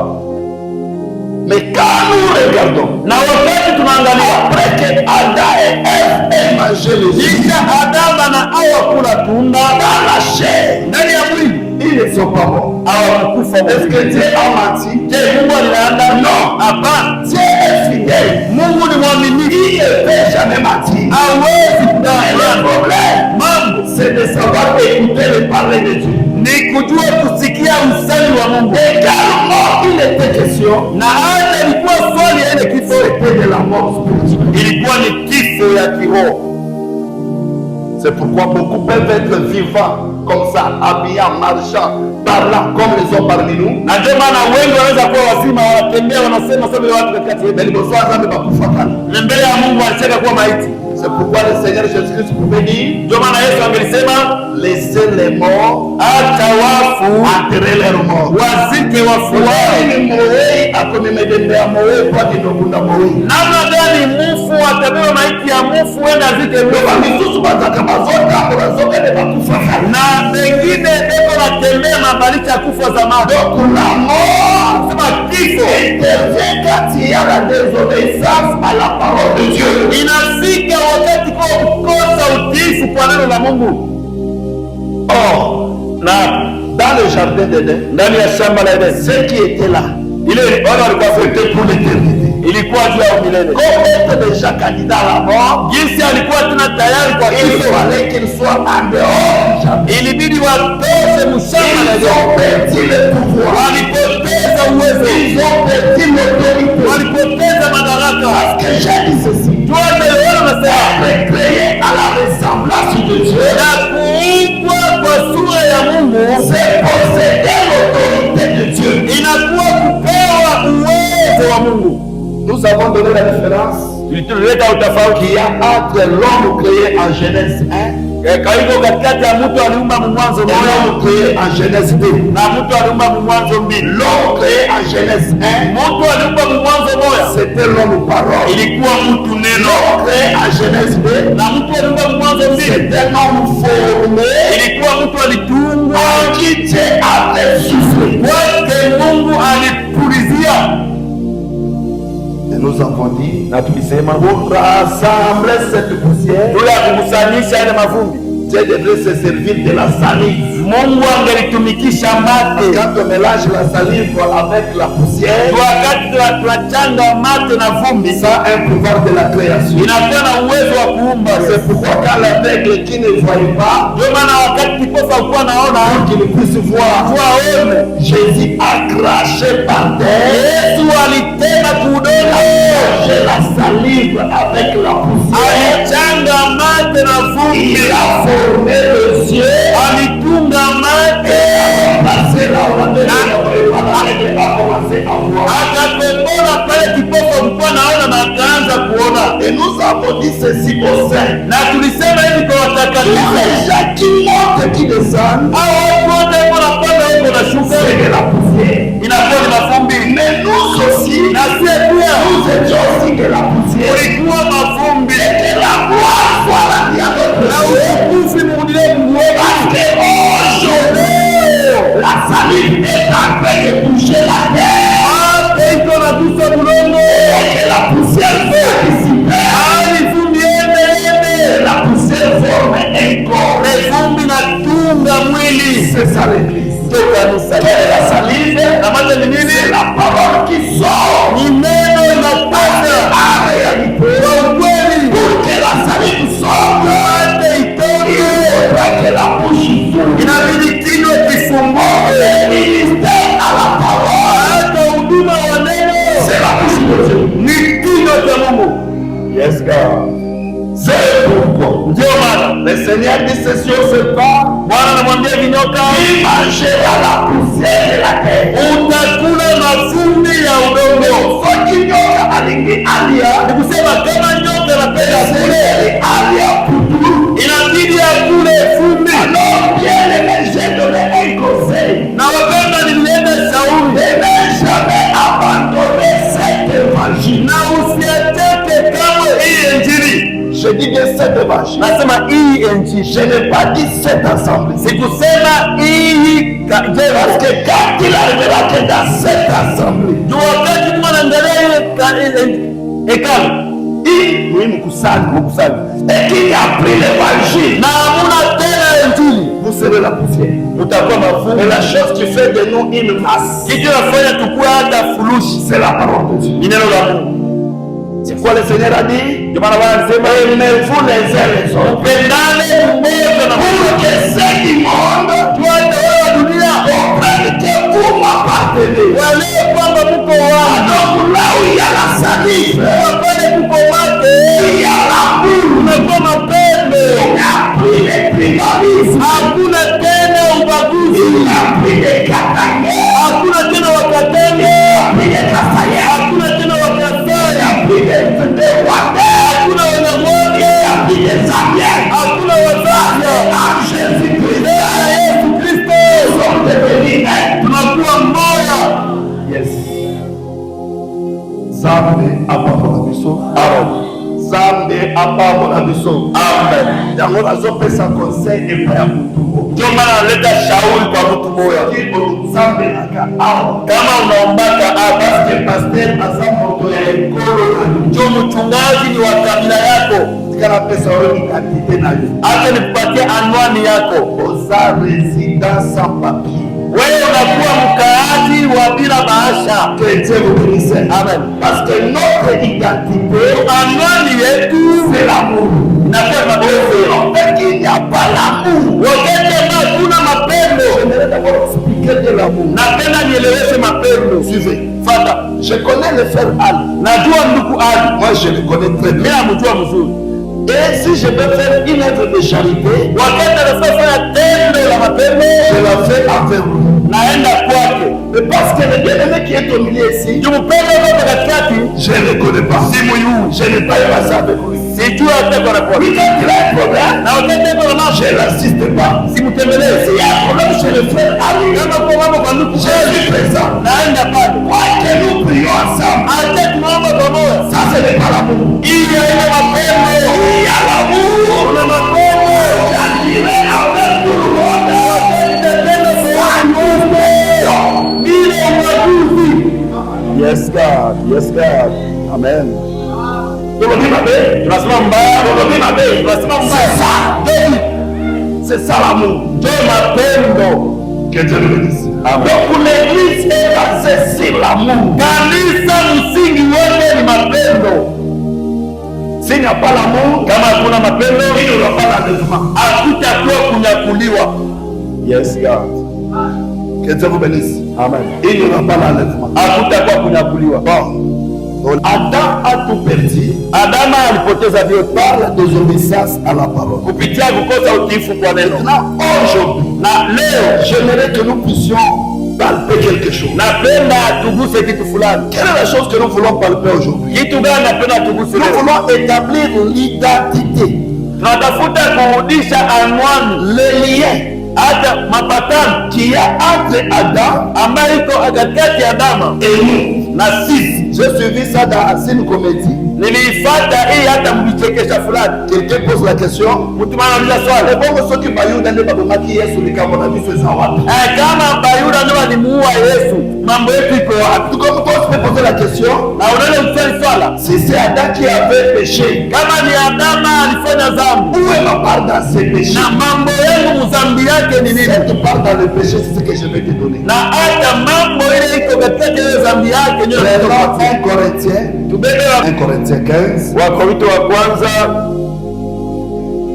[SPEAKER 1] mais quand nous regardons,
[SPEAKER 2] Na wakati tunaangalia
[SPEAKER 1] après que Adam et Ève aient mangé le fruit
[SPEAKER 2] kisha Adamu na Hawa kula tunda
[SPEAKER 1] dans la chair,
[SPEAKER 2] ndani ya mwili
[SPEAKER 1] ils ne sont pas morts.
[SPEAKER 2] hawakufa.
[SPEAKER 1] Est-ce que Dieu a menti?
[SPEAKER 2] Je, Mungu alianda?
[SPEAKER 1] Non.
[SPEAKER 2] Hapana.
[SPEAKER 1] Dieu est fidèle.
[SPEAKER 2] Mungu ni mwaminifu,
[SPEAKER 1] Il ne peut jamais mentir.
[SPEAKER 2] hawezi
[SPEAKER 1] Mais le
[SPEAKER 2] kudanganya.
[SPEAKER 1] problème,
[SPEAKER 2] Mambo
[SPEAKER 1] c'est de savoir écouter les paroles de Dieu.
[SPEAKER 2] ni kujua kusikia usemi wa Mungu.
[SPEAKER 1] Également, il était question,
[SPEAKER 2] Na hata ilikuwa swali ya ile kifo,
[SPEAKER 1] c'était de la mort spirituelle.
[SPEAKER 2] ilikuwa ni kifo ya kiroho.
[SPEAKER 1] C'est pourquoi beaucoup peuvent être vivants comme ça, habillés, marchant, parlant comme les hommes parmi nous.
[SPEAKER 2] Na ndio maana wengi wanaweza kuwa wazima, wanatembea, wanasema sawa vile watu katikati
[SPEAKER 1] Mais
[SPEAKER 2] yetu,
[SPEAKER 1] les besoins de ma
[SPEAKER 2] na mbele ya Mungu walicheka kuwa maiti.
[SPEAKER 1] C'est pourquoi le Seigneur Jésus-Christ pouvait dire,
[SPEAKER 2] Ndio maana Yesu angelisema
[SPEAKER 1] laissez les morts
[SPEAKER 2] hata wafu
[SPEAKER 1] enterrer leurs morts.
[SPEAKER 2] wazike wafu wao. Namna gani mufu atabeba maiti ya mufu wenda azike mufu, na pengine eko natembea mabalicha ya kufa zamani. Sema kifo inafika wakati kwa kukosa utiifu kwa neno la Mungu. Na
[SPEAKER 1] dans le jardin d'Éden,
[SPEAKER 2] ndani ya shamba la Edeni,
[SPEAKER 1] ceux qui étaient là,
[SPEAKER 2] ile wale walikuwa
[SPEAKER 1] c'était pour l'éternité.
[SPEAKER 2] ilikuwa juu ya milele.
[SPEAKER 1] Comme était déjà candidat à la mort,
[SPEAKER 2] Jinsi alikuwa tena tayari kwa
[SPEAKER 1] il
[SPEAKER 2] kifo,
[SPEAKER 1] fallait qu'il soit en dehors du jardin.
[SPEAKER 2] ilibidi watoshe mshamba la
[SPEAKER 1] Ils
[SPEAKER 2] Edeni.
[SPEAKER 1] ont perdu le pouvoir.
[SPEAKER 2] Walipoteza uwezo,
[SPEAKER 1] Ils ont perdu l'autorité.
[SPEAKER 2] walipoteza madaraka.
[SPEAKER 1] Que j'ai dit ceci.
[SPEAKER 2] Tuanze leo nasema
[SPEAKER 1] Être créé à la ressemblance de Dieu,
[SPEAKER 2] na kuumbwa kwa sura ya Mungu
[SPEAKER 1] c'est posséder l'autorité de Dieu.
[SPEAKER 2] inakuwa kupewa uwezo wa Mungu.
[SPEAKER 1] Nous avons donné la différence
[SPEAKER 2] Tulileta utofauti
[SPEAKER 1] qu'il y a entre l'homme créé en Genèse 1
[SPEAKER 2] Kwa hivyo katikati ya mtu aliumba mwanzo moja,
[SPEAKER 1] l'homme créé en Genèse 2.
[SPEAKER 2] na mtu aliumba mwanzo mbili.
[SPEAKER 1] L'homme créé en Genèse 1,
[SPEAKER 2] Mtu aliumba mwanzo moja,
[SPEAKER 1] c'était l'homme parole.
[SPEAKER 2] ilikuwa mtu neno.
[SPEAKER 1] L'homme créé en Genèse 2,
[SPEAKER 2] Na mtu aliumba mwanzo mbili,
[SPEAKER 1] c'était un homme formé
[SPEAKER 2] ilikuwa mtu alitungwa
[SPEAKER 1] en qui Dieu avait soufflé.
[SPEAKER 2] kwake Mungu alipulizia.
[SPEAKER 1] Et nous avons dit,
[SPEAKER 2] Na tulisema
[SPEAKER 1] pour rassembler cette poussière,
[SPEAKER 2] juu ya kukusanyisha ile mavumbi,
[SPEAKER 1] Dieu devrait se servir de la salive.
[SPEAKER 2] Mungu angelitumikisha mate.
[SPEAKER 1] Quand on mélange la salive avec la poussière,
[SPEAKER 2] Wakati tunachanga mate na vumbi,
[SPEAKER 1] ça a un pouvoir de la création.
[SPEAKER 2] inakuwa na uwezo wa kuumba.
[SPEAKER 1] C'est pourquoi quand l'aveugle qui ne voit pas,
[SPEAKER 2] Ndio maana wakati kipofu alikuwa anaona,
[SPEAKER 1] qu'il puisse voir,
[SPEAKER 2] aone,
[SPEAKER 1] Jésus a craché par terre,
[SPEAKER 2] Yesu alitema kudongo,
[SPEAKER 1] mélangé la salive avec la poussière,
[SPEAKER 2] alichanga mate na vumbi,
[SPEAKER 1] il a formé les yeux,
[SPEAKER 2] alitunga mate,
[SPEAKER 1] passé là, on a commencé à voir.
[SPEAKER 2] akapepona pale kipofu alikuwa anaona na akaanza kuona.
[SPEAKER 1] Et nous avons dit ceci au sein.
[SPEAKER 2] Na tulisema hivi kwa watakatifu,
[SPEAKER 1] Les gens qui montent, qui descendent,
[SPEAKER 2] hao watu wote wanapanda huko na shuka,
[SPEAKER 1] c'est de la poussière.
[SPEAKER 2] inakuwa ni mavumbi.
[SPEAKER 1] Mais nous aussi,
[SPEAKER 2] Na sisi pia
[SPEAKER 1] nous étions aussi de la poussière.
[SPEAKER 2] kulikuwa mavumbi,
[SPEAKER 1] Et que la gloire soit rendue à notre
[SPEAKER 2] na
[SPEAKER 1] Dieu.
[SPEAKER 2] utukufu mrudie Mungu wetu.
[SPEAKER 1] Parce que aujourd'hui, la salive est en train de toucher la terre.
[SPEAKER 2] Mate iko nagusa bulongo,
[SPEAKER 1] Et que la poussière fait dissiper.
[SPEAKER 2] hali vumbi ende
[SPEAKER 1] Et la poussière forme un corps.
[SPEAKER 2] na vumbi natunga mwili.
[SPEAKER 1] C'est ça l'église.
[SPEAKER 2] Ndio kanisa.
[SPEAKER 1] Quelle est la salive?
[SPEAKER 2] Na mate ni nini?
[SPEAKER 1] C'est la parole qui sort.
[SPEAKER 2] Ni neno inatoka
[SPEAKER 1] En réalité,
[SPEAKER 2] kwa ukweli.
[SPEAKER 1] pour que la salive sorte,
[SPEAKER 2] Mate
[SPEAKER 1] il
[SPEAKER 2] itoke,
[SPEAKER 1] faudra que la bouche s'ouvre.
[SPEAKER 2] inabidi kinywa kifunguke.
[SPEAKER 1] Le ministère à la parole,
[SPEAKER 2] Hata huduma wa neno
[SPEAKER 1] c'est la bouche de Dieu.
[SPEAKER 2] ni kinywa cha Mungu.
[SPEAKER 1] Yes, God. C'est pourquoi
[SPEAKER 2] Ndio maana
[SPEAKER 1] le Seigneur dit ceci au septembre.
[SPEAKER 2] Bwana anamwambia kinyoka,
[SPEAKER 1] Il mangera la poussière de la terre.
[SPEAKER 2] utakula mavumbi ya udongo.
[SPEAKER 1] Soki nyoka alingi alia,
[SPEAKER 2] Ni kusema kama nyoka anapenda kule,
[SPEAKER 1] Seigneur alia putu.
[SPEAKER 2] inabidi akule vumbi.
[SPEAKER 1] Alors bien aimé, j'ai donné un conseil.
[SPEAKER 2] Na wapenda, nilienda shauri
[SPEAKER 1] Ne jamais abandonner cet évangile.
[SPEAKER 2] na usiateke kamwe hii Injili.
[SPEAKER 1] Je dis bien cet évangile.
[SPEAKER 2] Nasema hii Injili,
[SPEAKER 1] Je n'ai pas dit cette assemblée.
[SPEAKER 2] sikusema hii
[SPEAKER 1] Parce
[SPEAKER 2] jengo.
[SPEAKER 1] que quand il arrivera que dans cette assemblée,
[SPEAKER 2] Ndio wakati Mungu anaangalia ile hekalu,
[SPEAKER 1] il oui, mkusanya, et qu'il a pris l'évangile,
[SPEAKER 2] na hamuna tena Injili,
[SPEAKER 1] vous serez la poussière.
[SPEAKER 2] utakuwa mavumbi.
[SPEAKER 1] Et la chose qui fait de nous une masse,
[SPEAKER 2] Kitu nafanya tukue hata furushi
[SPEAKER 1] c'est la parole de Dieu.
[SPEAKER 2] ni neno la Mungu.
[SPEAKER 1] C'est quoi le Seigneur a dit?
[SPEAKER 2] Ndio maana Bwana alisema
[SPEAKER 1] Aimez-vous les uns les autres.
[SPEAKER 2] pendane mmoja na
[SPEAKER 1] Pour que ceux du monde
[SPEAKER 2] wote wa dunia
[SPEAKER 1] comprennent que vous m'appartenez.
[SPEAKER 2] waelewe kwamba mko wao.
[SPEAKER 1] Donc là où il y a la salive,
[SPEAKER 2] Pale kuko mate,
[SPEAKER 1] il y a l'amour.
[SPEAKER 2] kunakuwa mapendo,
[SPEAKER 1] Il a pris les tribalismes.
[SPEAKER 2] hakuna tena ubaguzi,
[SPEAKER 1] Il a pris les Katangais.
[SPEAKER 2] hakuna tena Wakatenge,
[SPEAKER 1] Il a pris les Kassayens.
[SPEAKER 2] hakuna tena Wakasai,
[SPEAKER 1] Il a pris les Rwandais.
[SPEAKER 2] hakuna Wanyamwezi,
[SPEAKER 1] Il a pris les Amiens.
[SPEAKER 2] hakuna Wazania.
[SPEAKER 1] En Jésus-Christ,
[SPEAKER 2] Na Yesu Kristo
[SPEAKER 1] nous sommes devenus un.
[SPEAKER 2] tunakuwa mmoja.
[SPEAKER 1] Yes. Zambe apambola biso. Zambe apambola biso.
[SPEAKER 2] Amen.
[SPEAKER 1] Yango nazopesa conseil epai ya mutu.
[SPEAKER 2] Ndio maana naleta shauri kwa mtu mmoja,
[SPEAKER 1] Zambe naka awa.
[SPEAKER 2] kama unaombaka hapa,
[SPEAKER 1] Parce que pasteur aza moto ya ekolo na yo.
[SPEAKER 2] ndio mchungaji ni wa kabila yako,
[SPEAKER 1] Tikala pesa oyo identité na yo.
[SPEAKER 2] acha nikupatie anwani yako.
[SPEAKER 1] Oza résident sans papier.
[SPEAKER 2] Wewe unakuwa mkaaji wa bila bahasha.
[SPEAKER 1] Que Dieu vous bénisse.
[SPEAKER 2] Amen.
[SPEAKER 1] Parce que notre identité,
[SPEAKER 2] Anwani yetu
[SPEAKER 1] c'est l'amour.
[SPEAKER 2] inakuwa
[SPEAKER 1] Au
[SPEAKER 2] mapenzi.
[SPEAKER 1] fait qu'il n'y a pas l'amour.
[SPEAKER 2] Wakati ambao kuna mapendo,
[SPEAKER 1] J'aimerais d'abord expliquer de l'amour.
[SPEAKER 2] napenda nieleweshe mapendo.
[SPEAKER 1] Suivez.
[SPEAKER 2] Fata,
[SPEAKER 1] Je connais le frère Al.
[SPEAKER 2] najua ndugu Ali,
[SPEAKER 1] Moi, je le connais très
[SPEAKER 2] mimi
[SPEAKER 1] bien.
[SPEAKER 2] namjua mzuri.
[SPEAKER 1] Et si je veux faire une œuvre de charité,
[SPEAKER 2] Wakati anafanya tendo la mapendo,
[SPEAKER 1] je la fais avec lui.
[SPEAKER 2] naenda kwake.
[SPEAKER 1] Mais parce que le bien-aimé qui est au milieu ici,
[SPEAKER 2] Jumupendo wako katikati,
[SPEAKER 1] je ne le connais pas.
[SPEAKER 2] simu yu
[SPEAKER 1] Je n'ai pas eu ça avec lui.
[SPEAKER 2] sijui hata kwa rapport.
[SPEAKER 1] Quand il a un problème,
[SPEAKER 2] Na wakati kwa mama,
[SPEAKER 1] je n'assiste pas.
[SPEAKER 2] simtembelee.
[SPEAKER 1] S'il y a un problème chez le frère, allez,
[SPEAKER 2] Kama kwa mama kwa ndugu,
[SPEAKER 1] je suis présent.
[SPEAKER 2] naenda pale.
[SPEAKER 1] Quoi que nous prions ensemble,
[SPEAKER 2] Hata tunaomba pamoja.
[SPEAKER 1] ça ce n'est pas l'amour.
[SPEAKER 2] Ili aina mapendo.
[SPEAKER 1] Il y a l'amour.
[SPEAKER 2] Kuna mapendo.
[SPEAKER 1] J'adirai avec tout le monde.
[SPEAKER 2] Bila ubaguzi. Yes God, yes God. Amen. Tunasema mbaya, tunasema mbaya.
[SPEAKER 1] C'est ça l'amour.
[SPEAKER 2] Ndio mapendo.
[SPEAKER 1] Que Dieu le bénisse.
[SPEAKER 2] Amen.
[SPEAKER 1] Donc l'église est basée sur l'amour.
[SPEAKER 2] Kanisa msingi wote ni mapendo.
[SPEAKER 1] S'il n'y a pas l'amour,
[SPEAKER 2] Kama hakuna mapendo,
[SPEAKER 1] il n'y aura pas l'enlèvement.
[SPEAKER 2] hakutakuwa kunyakuliwa. Yes God.
[SPEAKER 1] Que Dieu vous bénisse.
[SPEAKER 2] Amen.
[SPEAKER 1] Il n'y aura pas l'enlèvement.
[SPEAKER 2] Hakutakuwa kunyakuliwa.
[SPEAKER 1] Bon, Adam a tout perdu
[SPEAKER 2] Adama alipoteza vyote
[SPEAKER 1] par la désobéissance à la parole.
[SPEAKER 2] kupitia kukosa utiifu kwa neno.
[SPEAKER 1] Maintenant, aujourd'hui,
[SPEAKER 2] Na leo
[SPEAKER 1] j'aimerais que nous puissions palper quelque chose.
[SPEAKER 2] napenda tuguse kitu fulani.
[SPEAKER 1] Quelle est la chose que nous voulons palper aujourd'hui?
[SPEAKER 2] Kitu gani napenda tuguse
[SPEAKER 1] Nous
[SPEAKER 2] leo?
[SPEAKER 1] voulons établir l'identité,
[SPEAKER 2] Tunatafuta kurudisha anwani,
[SPEAKER 1] le lien
[SPEAKER 2] hata mapatano
[SPEAKER 1] qu'il y a entre Adam
[SPEAKER 2] ambayo iko katikati ya Adama
[SPEAKER 1] et nous.
[SPEAKER 2] na sisi.
[SPEAKER 1] J'ai suivi ça dans une comédie.
[SPEAKER 2] Niliifata hii hata mvichekesha fulani.
[SPEAKER 1] Quelqu'un pose la question.
[SPEAKER 2] Mtu anauliza swali,
[SPEAKER 1] Bongo soki bayuda nde babomaki Yesu likambo na biso eza wapi?
[SPEAKER 2] kama Bayuda ndio alimuua Yesu, mambo yetu iko wapi?
[SPEAKER 1] Tout comme toi tu peux poser la question.
[SPEAKER 2] Na unaona usali swala,
[SPEAKER 1] Si c'est Adam qui avait péché,
[SPEAKER 2] kama ni Adama alifanya dhambi
[SPEAKER 1] où est ma part dans ses péchés?
[SPEAKER 2] na mambo yangu mzambi yake ni nini?
[SPEAKER 1] Si tu pars dans le péché, c'est ce que je vais te donner.
[SPEAKER 2] Na hata mambo ile iko katikati ya dhambi yake ndio
[SPEAKER 1] Prenons 1 Corinthiens,
[SPEAKER 2] tubebe
[SPEAKER 1] 1 Corinthiens 15,
[SPEAKER 2] Wakorintho wa kwanza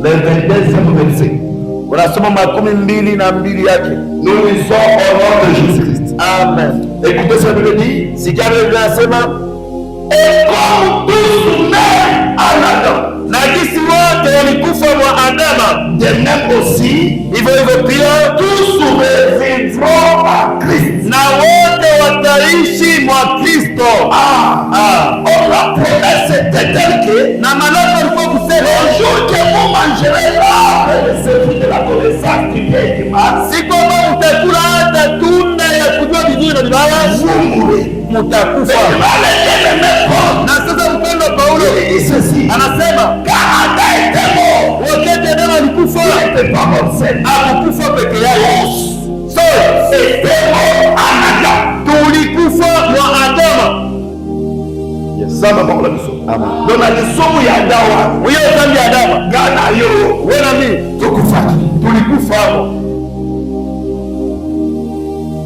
[SPEAKER 1] le 22e verset.
[SPEAKER 2] unasoma 12 yake.
[SPEAKER 1] Nous lisons au nom de Jésus-Christ.
[SPEAKER 2] Amen.
[SPEAKER 1] Écoutez ce que Bible dit.
[SPEAKER 2] Sikia Biblia inasema,
[SPEAKER 1] Et comme tous meurent en Adam,
[SPEAKER 2] na jinsi wote walikufa mwa Adama,
[SPEAKER 1] de même aussi,
[SPEAKER 2] hivyo hivyo pia
[SPEAKER 1] tous revivront en Christ.
[SPEAKER 2] na wote wataishi mwa Kristo.
[SPEAKER 1] Or la promesse était telle que
[SPEAKER 2] Na maneno alikuwa kusema,
[SPEAKER 1] le jour que vous mangerez l'arbre de celui de la connaissance du bien et du mal,
[SPEAKER 2] si kwamba mtakula hata tunda ya kujua vizuri na vibaya,
[SPEAKER 1] vous mourrez.
[SPEAKER 2] mtakufa. Na sasa mpendo Paulo
[SPEAKER 1] Il dit ceci.
[SPEAKER 2] anasema,
[SPEAKER 1] Car Adam était mort.
[SPEAKER 2] wakati Adama alikufa,
[SPEAKER 1] Il n'était pas mort seul.
[SPEAKER 2] hakukufa peke yake. So,
[SPEAKER 1] Était mort en Adam.
[SPEAKER 2] tulikufa mwa Adama.
[SPEAKER 1] Zamba kwa biso. Amen. Donc na lisomo ya dawa.
[SPEAKER 2] Huyo dhambi ya Adama,
[SPEAKER 1] Gana yo.
[SPEAKER 2] wewe na mimi
[SPEAKER 1] Tukufaki.
[SPEAKER 2] tulikufa hapo.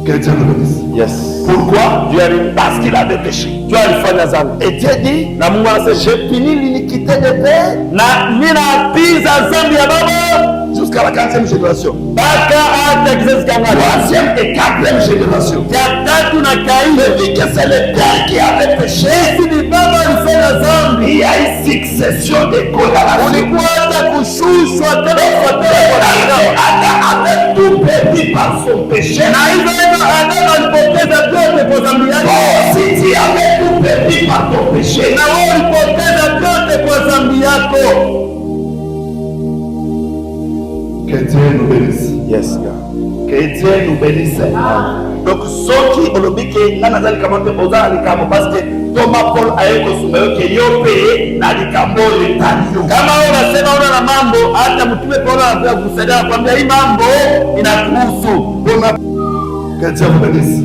[SPEAKER 1] Que Dieu nous bénisse.
[SPEAKER 2] Yes.
[SPEAKER 1] Pourquoi?
[SPEAKER 2] Dieu ali
[SPEAKER 1] Parce qu'il avait péché.
[SPEAKER 2] Dieu alifanya dhambi.
[SPEAKER 1] Et Dieu dit,
[SPEAKER 2] Na Mungu anasema,
[SPEAKER 1] j'ai puni l'iniquité de père
[SPEAKER 2] na ninapiza dhambi ya baba
[SPEAKER 1] jusqu'à la 4e génération.
[SPEAKER 2] mpaka hata kizazi cha ngapi?
[SPEAKER 1] 3e et 4e génération.
[SPEAKER 2] Cha tatu na cha nne.
[SPEAKER 1] Il dit que c'est le père qui avait péché.
[SPEAKER 2] Sisi ni baba alifanya dhambi.
[SPEAKER 1] Il y a une succession de condamnation.
[SPEAKER 2] Ulikuwa hata kushushwa tena kufuatana kwa Adamu.
[SPEAKER 1] Adam avait tout perdu par son péché.
[SPEAKER 2] Na hivyo hivyo Adamu alipoteza vyote kwa dhambi yake.
[SPEAKER 1] Oh, si tu avais tout perdu par ton péché,
[SPEAKER 2] Na wewe ulipoteza vyote kwa dhambi yako.
[SPEAKER 1] que Dieu nous bénisse.
[SPEAKER 2] Yes, God.
[SPEAKER 1] Que Dieu nous bénisse. Donc, soki olobike nga nazali kamote oza na likambo parce que Thomas Paul aye kosuma yo ke yo pe na likambo letani yo.
[SPEAKER 2] Kama wewe unasema una na mambo, hata mtume Paulo anataka kusaidia kwambia hii mambo inakuhusu.
[SPEAKER 1] Que Dieu vous bénisse.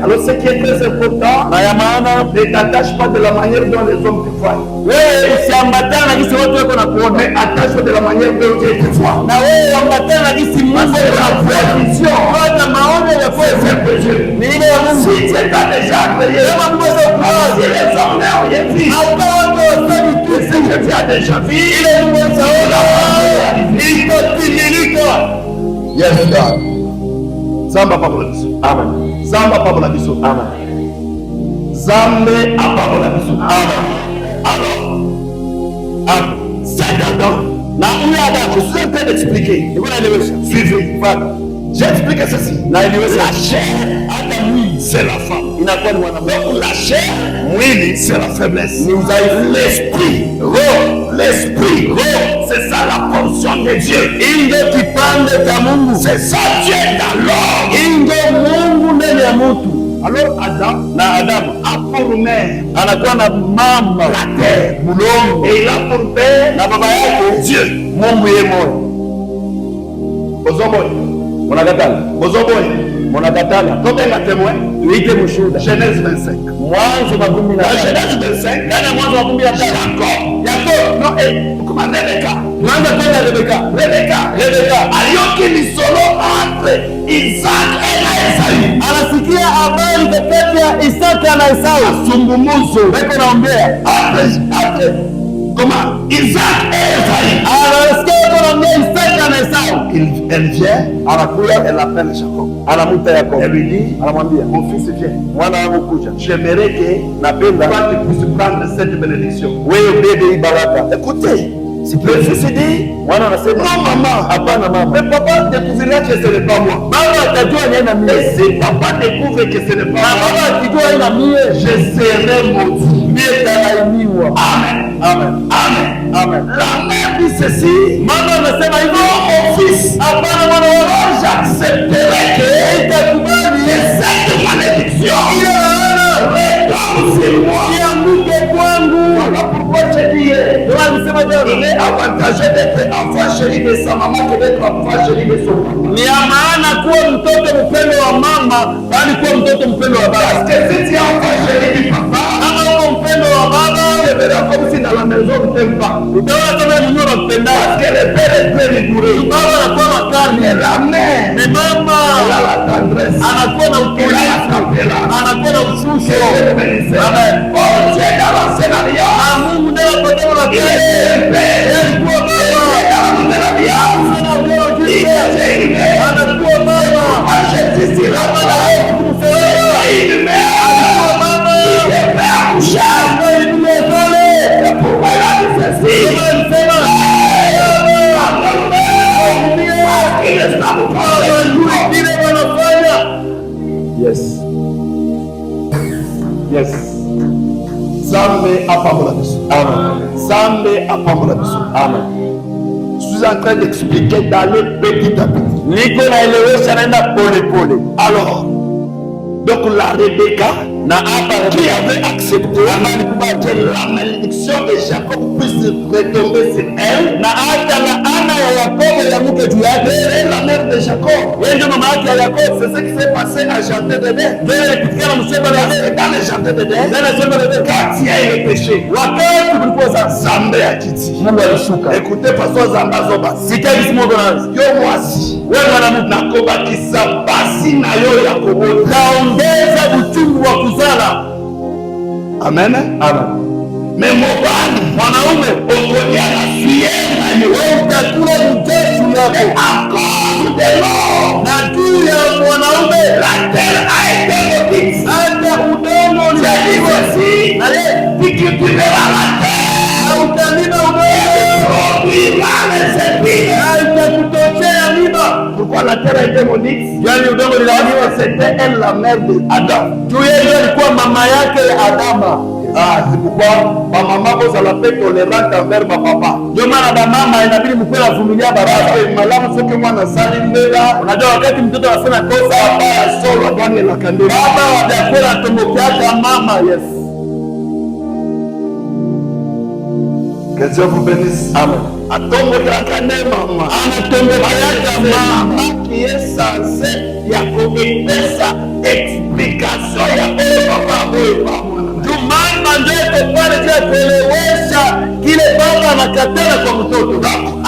[SPEAKER 1] Alors, ce qui est très important,
[SPEAKER 2] Na ya maana
[SPEAKER 1] ne t'attache pas de la manière dont les hommes te voient,
[SPEAKER 2] wewe usiambatane na jinsi watu wako na kuona.
[SPEAKER 1] mais attache-toi de la manière dont Dieu te voit.
[SPEAKER 2] Na wewe ambatane na jinsi Mungu
[SPEAKER 1] Parce que la vraie vision,
[SPEAKER 2] anapata maono ya
[SPEAKER 1] c'est
[SPEAKER 2] kweli.
[SPEAKER 1] celle de Dieu.
[SPEAKER 2] Ni ile ya Mungu.
[SPEAKER 1] Si Dieu t'a déjà créé,
[SPEAKER 2] Kama Mungu
[SPEAKER 1] si
[SPEAKER 2] anakupenda,
[SPEAKER 1] les hommes n'ont rien vu,
[SPEAKER 2] hata watu wasemi tu
[SPEAKER 1] ce que tu as déjà vu,
[SPEAKER 2] ile Mungu anaona iko timilika.
[SPEAKER 1] yes, God. Zamba pamoja biso.
[SPEAKER 2] Amen.
[SPEAKER 1] Zamba pamoja biso.
[SPEAKER 2] Amen.
[SPEAKER 1] Zambe pamoja biso. Alors, c'est Adam.
[SPEAKER 2] Na huyu Adamu
[SPEAKER 1] Je suis en train d'expliquer.
[SPEAKER 2] niko naelewesha.
[SPEAKER 1] Suivez. J'explique ceci.
[SPEAKER 2] Naelewesha.
[SPEAKER 1] La chair,
[SPEAKER 2] Hata mwili
[SPEAKER 1] c'est la femme.
[SPEAKER 2] inakuwa ni mwanadamu.
[SPEAKER 1] Donc la chair,
[SPEAKER 2] Mwili
[SPEAKER 1] c'est la faiblesse.
[SPEAKER 2] ni udhaifu.
[SPEAKER 1] L'esprit, l'esprit. C'est ça la portion de Dieu.
[SPEAKER 2] Ingo kipande cha Mungu.
[SPEAKER 1] C'est ça Dieu dans l'homme.
[SPEAKER 2] Ingo Mungu ndani ya mtu.
[SPEAKER 1] Alors Adam a pour mère,
[SPEAKER 2] anakuwa na mama
[SPEAKER 1] la terre,
[SPEAKER 2] mulongo,
[SPEAKER 1] et il a pour père,
[SPEAKER 2] na baba yake
[SPEAKER 1] Dieu.
[SPEAKER 2] Mungu yeye moyo.
[SPEAKER 1] Bozoboy,
[SPEAKER 2] Munakatala,
[SPEAKER 1] Bozoboy,
[SPEAKER 2] munakatala.
[SPEAKER 1] Tobenga témoin.
[SPEAKER 2] Tuite mshuhuda.
[SPEAKER 1] Genèse 25.
[SPEAKER 2] Mwanzo 15.
[SPEAKER 1] Genèse 25.
[SPEAKER 2] Ndani ya Mwanzo 15.
[SPEAKER 1] Jacob. Non, comment Rebecca?
[SPEAKER 2] Tuanze kwenda Rebeka.
[SPEAKER 1] Alioki lisolo entre Isaac na Esau.
[SPEAKER 2] Anasikia habari kati ya Isaka na Esau.
[SPEAKER 1] Sungumuzo.
[SPEAKER 2] Beko naongea.
[SPEAKER 1] Entre comment? Isaac et Esau.
[SPEAKER 2] Anasikia naongea Isaka na Esau.
[SPEAKER 1] Elle vient, elle appelle Jacob.
[SPEAKER 2] Anamuita Yakobo.
[SPEAKER 1] Elle lui dit,
[SPEAKER 2] anamwambia,
[SPEAKER 1] mon fils vient.
[SPEAKER 2] Mwana wangu kuja.
[SPEAKER 1] J'aimerais que
[SPEAKER 2] napenda
[SPEAKER 1] toi tu puisses prendre cette bénédiction.
[SPEAKER 2] Wewe bebe hii baraka.
[SPEAKER 1] Écoutez, le fils dit,
[SPEAKER 2] mwana anasema,
[SPEAKER 1] non maman,
[SPEAKER 2] hapana mama.
[SPEAKER 1] Mais papa découvrira que ce n'est pas moi.
[SPEAKER 2] Baba atajua ni na mie.
[SPEAKER 1] Et si papa découvre que ce n'est pas moi,
[SPEAKER 2] baba akijua ni na mie,
[SPEAKER 1] je serai maudit.
[SPEAKER 2] Mie talaimiwa.
[SPEAKER 1] Amen.
[SPEAKER 2] Amen.
[SPEAKER 1] Amen.
[SPEAKER 2] Amen.
[SPEAKER 1] La mère dit ceci.
[SPEAKER 2] Mama anasema hivyo,
[SPEAKER 1] mon fils,
[SPEAKER 2] hapana mwana wangu,
[SPEAKER 1] j'accepterai que
[SPEAKER 2] itakubali
[SPEAKER 1] cette malédiction retombe sur moi.
[SPEAKER 2] Ianguke kwangu.
[SPEAKER 1] Voilà pourquoi je dis,
[SPEAKER 2] Ndio alisema jana,
[SPEAKER 1] il est avantageux d'être enfant chéri de sa maman que d'être enfant chéri de son papa.
[SPEAKER 2] ni ya maana kuwa mtoto mpendo wa mama bali kuwa mtoto mpendo wa baba.
[SPEAKER 1] Parce que si tu es enfant chéri du papa,
[SPEAKER 2] kama uko mpendo wa baba,
[SPEAKER 1] tu verras comme si dans la maison on ne t'aime pas.
[SPEAKER 2] utaona kama mwenyewe unapenda.
[SPEAKER 1] Parce que le père est très rigoureux.
[SPEAKER 2] Baba anakuwa makali,
[SPEAKER 1] Mais la mère,
[SPEAKER 2] ni mama
[SPEAKER 1] elle a la tendresse.
[SPEAKER 2] anakuwa na utulivu, anakuwa na ushusho. Amen.
[SPEAKER 1] Oh Dieu dans l'enseignant.
[SPEAKER 2] Na Mungu ndiye anapoteza makali. Alikuwa baba, anakuwa baba, Yes. Yes.
[SPEAKER 1] Zambe apambola biso.
[SPEAKER 2] Amen.
[SPEAKER 1] Zambe apambola biso.
[SPEAKER 2] Amen.
[SPEAKER 1] Je suis en train d'expliquer d'aller petit à petit.
[SPEAKER 2] Niko naelewesha naenda pole pole.
[SPEAKER 1] Alors, donc la Rebecca
[SPEAKER 2] Na hapa
[SPEAKER 1] qui avait accepté que la malédiction de Jacob puisse retomber sur elle,
[SPEAKER 2] na hata laana ya Yakobo yamuke juu yake.
[SPEAKER 1] et la mère de Jacob.
[SPEAKER 2] Yeye ndio mama yake ya Yakobo.
[SPEAKER 1] C'est ce qui s'est passé à Jardin d'Éden.
[SPEAKER 2] Ndio ilipitikana mshamba la Edeni.
[SPEAKER 1] Dans le Jardin d'Éden,
[SPEAKER 2] Ndani ya shamba la Edeni.
[SPEAKER 1] quand il y a eu le péché,
[SPEAKER 2] Wakati kulikuwa sasa,
[SPEAKER 1] Zambe a kiti.
[SPEAKER 2] Mungu alishuka.
[SPEAKER 1] Écoutez, pasteur Zamba Zoba.
[SPEAKER 2] Sikia jinsi Mungu anaanza.
[SPEAKER 1] Yo mwasi.
[SPEAKER 2] Wewe mwanamke,
[SPEAKER 1] Nakobakisa basi na yo ya kobota.
[SPEAKER 2] naongeza uchungu wa kuzala.
[SPEAKER 1] Amen.
[SPEAKER 2] Amen.
[SPEAKER 1] Mais mobali,
[SPEAKER 2] Mwanaume,
[SPEAKER 1] okolia na fiera yo.
[SPEAKER 2] wewe utakula mjeshi yako.
[SPEAKER 1] Encore de l'or.
[SPEAKER 2] Na juu ya mwanaume,
[SPEAKER 1] La terre a été maudite.
[SPEAKER 2] hata udongo
[SPEAKER 1] J'ai dit
[SPEAKER 2] uliaibwa.
[SPEAKER 1] aussi,
[SPEAKER 2] Na yeye,
[SPEAKER 1] tu cultiveras la terre.
[SPEAKER 2] na utalima udongo.
[SPEAKER 1] Produira les épines.
[SPEAKER 2] Na itakutoshea miba.
[SPEAKER 1] Pourquoi la terre a été maudite?
[SPEAKER 2] Yaani udongo lilaaniwa.
[SPEAKER 1] C'était elle la mère de Adam.
[SPEAKER 2] Juu yeye ndio alikuwa mama yake ya Adama.
[SPEAKER 1] Ah, c'est pourquoi ma maman vous la paix tolérante envers ma papa.
[SPEAKER 2] Ndio maana na mama inabidi mkuwe na vumilia baraka.
[SPEAKER 1] Malamu soki mwana sali mbela.
[SPEAKER 2] Unajua wakati mtoto anafanya kosa,
[SPEAKER 1] Baba ya solo ndani la kandela.
[SPEAKER 2] baba wa vyakula atombokeaka mama. Yes.
[SPEAKER 1] Que Dieu vous bénisse.
[SPEAKER 2] Amen.
[SPEAKER 1] Atombokelaka ne mama.
[SPEAKER 2] Anatombokeaka mama.
[SPEAKER 1] Qui est censé ya kopesa explication ya oyo papa oyo mama.
[SPEAKER 2] Ndio mama ndio pale je kuelewesha kile baba anakatana kwa mtoto.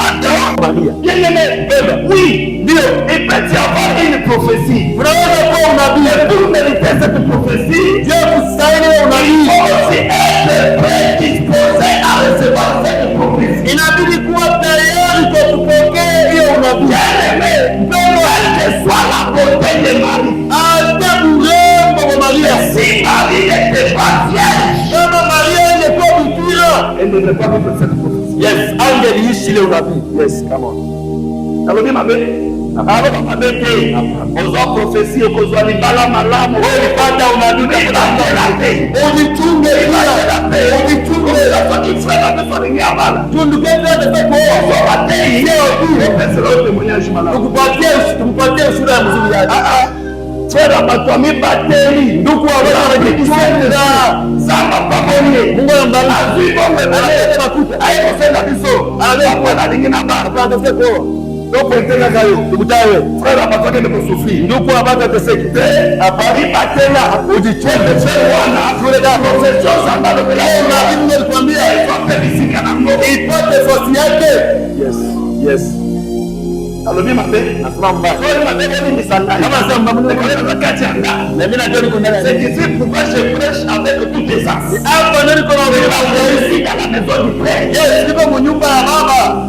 [SPEAKER 1] Adam,
[SPEAKER 2] Maria.
[SPEAKER 1] bien aimé, oui, Dieu, il peut y avoir une prophétie.
[SPEAKER 2] Unaweza kuwa unabii.
[SPEAKER 1] Pour mériter cette prophétie,
[SPEAKER 2] Je kustahili
[SPEAKER 1] il
[SPEAKER 2] unabii.
[SPEAKER 1] faut aussi être prédisposé à recevoir cette prophétie.
[SPEAKER 2] Inabidi kuwa tayari kwa kupokea hiyo unabii.
[SPEAKER 1] Bien aimé, quelle que soit la beauté de Marie,
[SPEAKER 2] Hata urembo wa Maria.
[SPEAKER 1] si Marie n'était pas vierge,
[SPEAKER 2] Kama Maria ingekuwa bikira,
[SPEAKER 1] elle ne devait pas vivre cette prophétie.
[SPEAKER 2] yes, angeliishi ile unabii. Yes, come on.
[SPEAKER 1] Alors, dit ma belle, aloba mabe te ozwa prophesie okozwa libala malamu
[SPEAKER 2] ulipata unaduka
[SPEAKER 1] ujichunge frère amefaringia bala
[SPEAKER 2] tukupatie ushuhuda ya mzuri yake.
[SPEAKER 1] Frère batwami bateli
[SPEAKER 2] Ndugu wanajichunga
[SPEAKER 1] zamba pamoja
[SPEAKER 2] Mungu anambariki
[SPEAKER 1] analeta makuta ayekosenda biso analeta lingine bala
[SPEAKER 2] atafute kwa
[SPEAKER 1] donc tena kayo
[SPEAKER 2] tukutawe
[SPEAKER 1] frère abatwake de kusufi
[SPEAKER 2] ndugu abaka teseki
[SPEAKER 1] apari batela ujichunge frère wana
[SPEAKER 2] kule da
[SPEAKER 1] professeur zamba
[SPEAKER 2] na mimi nilikwambia
[SPEAKER 1] ipate nango
[SPEAKER 2] ipate fosi yake. Yes
[SPEAKER 1] alobi mabe
[SPEAKER 2] nasema mbaya
[SPEAKER 1] sio mabe ni misanda
[SPEAKER 2] kama sasa mbona
[SPEAKER 1] kati anga
[SPEAKER 2] na mimi najua niko ndani
[SPEAKER 1] c'est ici pourquoi je prêche avec toutes les sens
[SPEAKER 2] hapa ndio niko naongea
[SPEAKER 1] ici dans la maison du frère
[SPEAKER 2] yes niko mu nyumba ya baba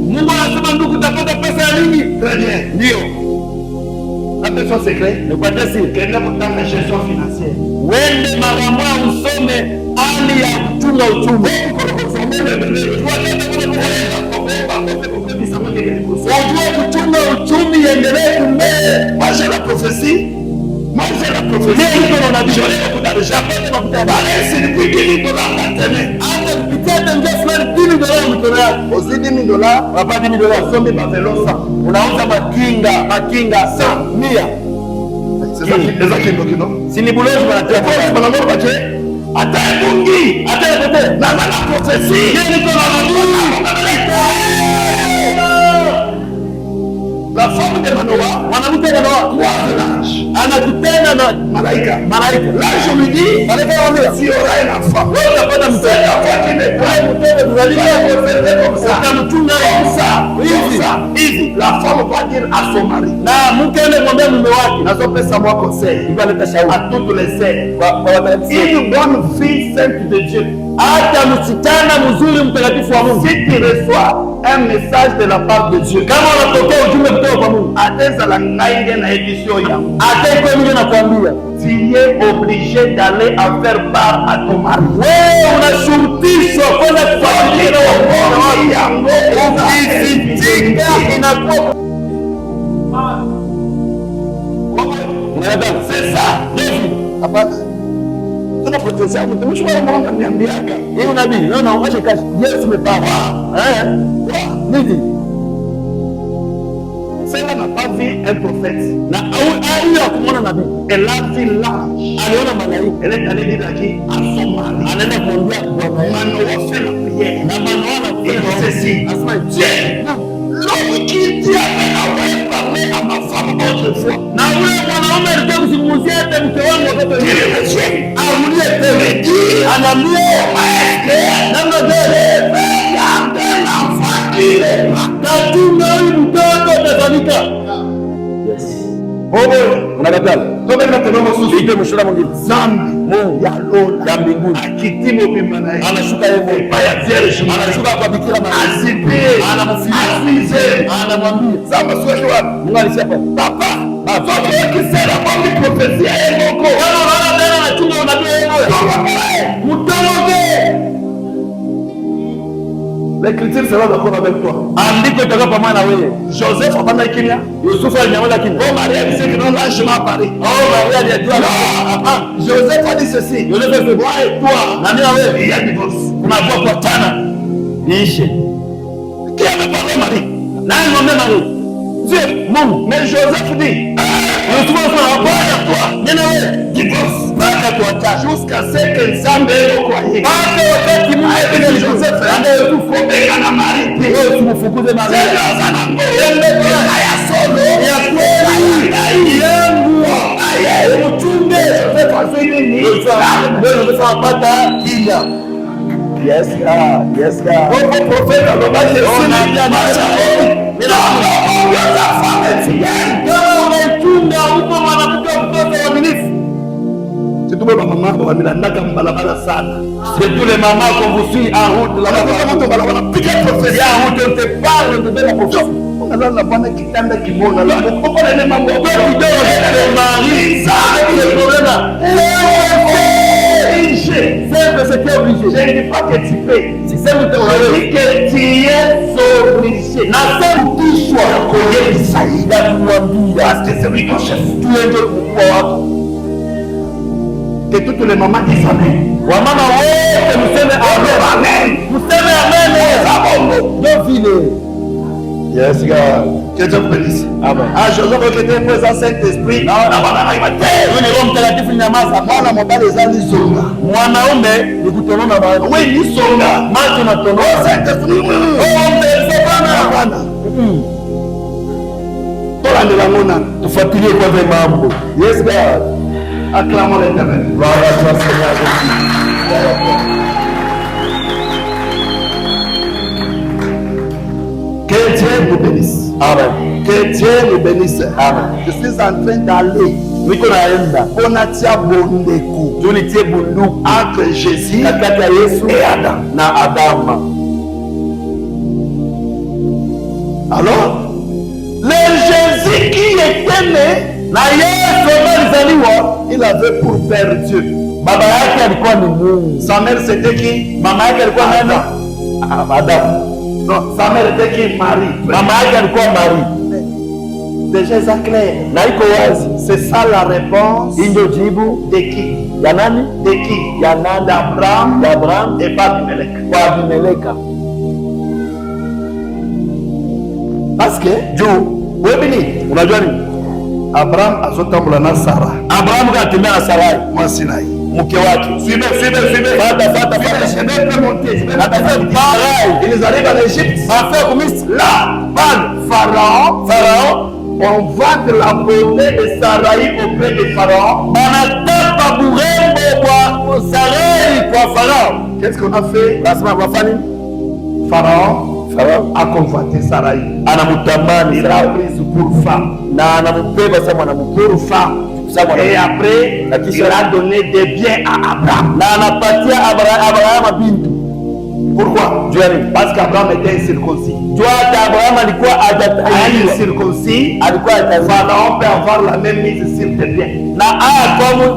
[SPEAKER 2] Mungu anasema ndugu utapata pesa ya mingi.
[SPEAKER 1] Très bien.
[SPEAKER 2] Ndio.
[SPEAKER 1] Attention secret.
[SPEAKER 2] Nikwambia siri.
[SPEAKER 1] Kenda kutanga gestion financière.
[SPEAKER 2] Wende mara moja usome hali ya kuchunga uchumi. Wajua kuchunga uchumi iendelee mbele.
[SPEAKER 1] Moi j'ai la prophétie. Moi j'ai la prophétie.
[SPEAKER 2] Ndio niko na
[SPEAKER 1] Je vais vous donner jamais makuta bale c'est le prix de $10 maintenant.
[SPEAKER 2] hata kupitia nje fulani $10 mkono yako.
[SPEAKER 1] Aussi $10
[SPEAKER 2] Wapata $10
[SPEAKER 1] sombe bavelosa.
[SPEAKER 2] unauza makinga 100.
[SPEAKER 1] C'est ça qui est bloqué.
[SPEAKER 2] Si ni bulozi wanatia kwa
[SPEAKER 1] Banamu bache. Ata bungi.
[SPEAKER 2] hata yote.
[SPEAKER 1] Na la prophétie.
[SPEAKER 2] Ndio niko na
[SPEAKER 1] La femme de Manoah,
[SPEAKER 2] mwanamke anaoa anakutana na
[SPEAKER 1] malaika.
[SPEAKER 2] malaika.
[SPEAKER 1] Là, je lui dis,
[SPEAKER 2] Malaika anamwambia
[SPEAKER 1] si aura un enfant,
[SPEAKER 2] wewe utapata mtoto.
[SPEAKER 1] c'est la foi qui n'est pas
[SPEAKER 2] Mtoto kuzaliwa
[SPEAKER 1] comme ça.
[SPEAKER 2] utamchunga
[SPEAKER 1] Hivi. La femme va dire à son mari,
[SPEAKER 2] na mke ende kumwambia mume wake
[SPEAKER 1] nazopesa moi conseil
[SPEAKER 2] hivyo aleta shauri
[SPEAKER 1] à toutes les sœurs.
[SPEAKER 2] kwa watakatifu.
[SPEAKER 1] Une bonne fille sainte de Dieu,
[SPEAKER 2] Hata msichana mzuri mtakatifu wa Mungu,
[SPEAKER 1] si tu reçois un message de la part de Dieu,
[SPEAKER 2] kama unapokea ujumbe kutoka kwa Mungu,
[SPEAKER 1] ateza ngainge na édition yangu,
[SPEAKER 2] hata iko mimi nakwambia
[SPEAKER 1] tu es obligé d'aller en faire part à ton mari.
[SPEAKER 2] wewe unashurutishwa kwenda kufuatilia na wako
[SPEAKER 1] yango
[SPEAKER 2] ukisitika inakuwa
[SPEAKER 1] c'est ça. Hapana. Tuna protection yangu. Tumeshukuru Mungu ananiambiaga.
[SPEAKER 2] hii unabii naona uache kazi. Yesu umepaa nini
[SPEAKER 1] Celle-là n'a pas vu un prophète.
[SPEAKER 2] na huyo akumwona nabii,
[SPEAKER 1] Elle a vu l'ange.
[SPEAKER 2] aliona malaika,
[SPEAKER 1] Elle est allée dire à qui? À son mari.
[SPEAKER 2] anaenda kuambia bwana yake
[SPEAKER 1] Manoa fait la prière.
[SPEAKER 2] na manaona
[SPEAKER 1] Et il dit ceci.
[SPEAKER 2] asema
[SPEAKER 1] Dieu, l'homme qui dit avait parlé à ma femme autrefois.
[SPEAKER 2] na yule mwanaume alikuwa kuzungumzia hata mke wangu wakati
[SPEAKER 1] Il est Dieu.
[SPEAKER 2] arudie tena, anaambia namna gani katunga huyu mtoto atafanyika. Unakataa ite mshura mwingine Mungu
[SPEAKER 1] ya lola
[SPEAKER 2] ya mbinguni
[SPEAKER 1] akitimo bimana
[SPEAKER 2] anashuka yeye
[SPEAKER 1] baya vierge
[SPEAKER 2] anashuka kwa Bikira Maria,
[SPEAKER 1] asipe
[SPEAKER 2] anamfilia anamwambia
[SPEAKER 1] zama swali wapi
[SPEAKER 2] Mungu alisema
[SPEAKER 1] papa afapo kisera mwambi profesia yengoko
[SPEAKER 2] kama unaona tena anachunga unabii yeye mtomoke.
[SPEAKER 1] l'écriture sera d'accord avec toi.
[SPEAKER 2] Andiko itakuwa pamoja na wewe.
[SPEAKER 1] Joseph apana kimya,
[SPEAKER 2] Yusufu alinyamaza kimya.
[SPEAKER 1] Oh Maria dit que non l'ange m'a parlé.
[SPEAKER 2] Oh Maria alijua
[SPEAKER 1] Joseph a dit ceci.
[SPEAKER 2] Joseph fait
[SPEAKER 1] moi et toi
[SPEAKER 2] na mimi na wewe
[SPEAKER 1] il y a divorce.
[SPEAKER 2] tunakuwa kwa tana niishe.
[SPEAKER 1] Qui avait parlé Marie?
[SPEAKER 2] Nani ngombe Maria?
[SPEAKER 1] Dieu.
[SPEAKER 2] Mungu.
[SPEAKER 1] Mais Joseph dit
[SPEAKER 2] Yusufu anasema hapana toi. Nena wewe
[SPEAKER 1] divorce.
[SPEAKER 2] Baka tuacha
[SPEAKER 1] Jusqu'à ce que Nzambe yokoye.
[SPEAKER 2] hata wakati Mungu
[SPEAKER 1] Aye Joseph
[SPEAKER 2] ndio Yusufu
[SPEAKER 1] komeka na Marie.
[SPEAKER 2] wewe usimfukuze Maria.
[SPEAKER 1] Ende kwa ya solo
[SPEAKER 2] Ya kweli yangu
[SPEAKER 1] mchunge Joseph afanye nini?
[SPEAKER 2] ndio unaweza kupata kinga. Yes God, yes God.
[SPEAKER 1] Bongo profeta lobaje
[SPEAKER 2] Kama unachunga huko mwanamke mtoto mwaminifu.
[SPEAKER 1] Sitube mama wamilandaka mbalabala sana.
[SPEAKER 2] C'est tous les mamans qu'on vous suit en route là-bas.
[SPEAKER 1] Mtu balabala piga profesa.
[SPEAKER 2] En route on te parle de la prophétie.
[SPEAKER 1] Unalala bwana kitanda kimoja la mkopo ile mambo
[SPEAKER 2] Toi qui dors avec ton mari, ça avec le problème là. simple, c'est que obligé.
[SPEAKER 1] Je ne dis pas que tu peux.
[SPEAKER 2] Si simple,
[SPEAKER 1] Je dis que tu es obligé.
[SPEAKER 2] Nasema utishwa ya kumwambia
[SPEAKER 1] Parce que c'est lui ton chef.
[SPEAKER 2] tuende mkubwa wako.
[SPEAKER 1] Que toutes les mamans disent amen.
[SPEAKER 2] Wamama wote mseme amen.
[SPEAKER 1] Amen.
[SPEAKER 2] Mseme amen. Ndio vile.
[SPEAKER 1] Yes, God. Que Dieu vous bénisse.
[SPEAKER 2] Amen.
[SPEAKER 1] Ah, je veux que tu aies présent Saint-Esprit. Non,
[SPEAKER 2] Huyu ni Roho Mtakatifu nyamaza.
[SPEAKER 1] Mwana mobali eza lisonga.
[SPEAKER 2] Mwanaume ni kutonona macho.
[SPEAKER 1] Oui, lisonga.
[SPEAKER 2] Macho na tonona.
[SPEAKER 1] Saint-Esprit. Bwana. Tolandela ngona.
[SPEAKER 2] Tufuatilie kwanza mambo.
[SPEAKER 1] Yes, God. Acclamons l'Éternel.
[SPEAKER 2] Gloire à toi Seigneur Jésus.
[SPEAKER 1] Que Dieu nous bénisse.
[SPEAKER 2] Amen.
[SPEAKER 1] Que Dieu nous bénisse.
[SPEAKER 2] Amen.
[SPEAKER 1] Je suis en train d'aller.
[SPEAKER 2] Niko naenda.
[SPEAKER 1] Bonatia bondeko.
[SPEAKER 2] Tunitie bunduki
[SPEAKER 1] Entre Jésus
[SPEAKER 2] katikati ya Yesu
[SPEAKER 1] et Adam.
[SPEAKER 2] na Adama.
[SPEAKER 1] Alors, le Jésus qui était né,
[SPEAKER 2] Na Yesu alizaliwa,
[SPEAKER 1] il avait pour père Dieu.
[SPEAKER 2] baba yake alikuwa ni Mungu.
[SPEAKER 1] Sa mère c'était qui?
[SPEAKER 2] Mama yake alikuwa nani? Adamu.
[SPEAKER 1] Non, sa mère était qui? Marie.
[SPEAKER 2] Mama yake alikuwa Maria.
[SPEAKER 1] Déjà c'est clair.
[SPEAKER 2] Na iko wazi.
[SPEAKER 1] C'est ça la réponse
[SPEAKER 2] Hii ndio jibu
[SPEAKER 1] de qui?
[SPEAKER 2] ya nani?
[SPEAKER 1] De qui?
[SPEAKER 2] Ya nani?
[SPEAKER 1] D'Abraham
[SPEAKER 2] Ya Abraham
[SPEAKER 1] et pas d'Abimelech.
[SPEAKER 2] kwa Abimeleka.
[SPEAKER 1] Parce que
[SPEAKER 2] Juu
[SPEAKER 1] wewe bini,
[SPEAKER 2] unajua nini?
[SPEAKER 1] Abraham azotambola na Sara.
[SPEAKER 2] Abrahamu katembea na Sarai
[SPEAKER 1] Moi Sinai.
[SPEAKER 2] mke wake.
[SPEAKER 1] Suivez.
[SPEAKER 2] Fata.
[SPEAKER 1] Je vais te monter.
[SPEAKER 2] Sarai
[SPEAKER 1] Ils arrivent en Égypte.
[SPEAKER 2] afia kumisi.
[SPEAKER 1] Là, Pharaon, on vend la beauté de Sarai auprès de Pharaon.
[SPEAKER 2] Banataka burembo kwa Sarai kwa Farao.
[SPEAKER 1] Qu'est-ce qu'on a fait?
[SPEAKER 2] Lazima wafanye
[SPEAKER 1] Farao a convoité Sarai.
[SPEAKER 2] anamutamani
[SPEAKER 1] Il l'a prise pour femme.
[SPEAKER 2] na anampeba sa mwanamke
[SPEAKER 1] Pour femme. Et après, il a donné des biens à Abraham.
[SPEAKER 2] na anapatia Abraham bintu.
[SPEAKER 1] Pourquoi? Parce qu'Abraham était incirconcis.
[SPEAKER 2] Jua Abraham alikuwa hajatahiriwa.
[SPEAKER 1] Incirconcis,
[SPEAKER 2] Alikuwa hajatahiriwa.
[SPEAKER 1] Pharaon peut avoir la même mise sur tes biens.
[SPEAKER 2] Na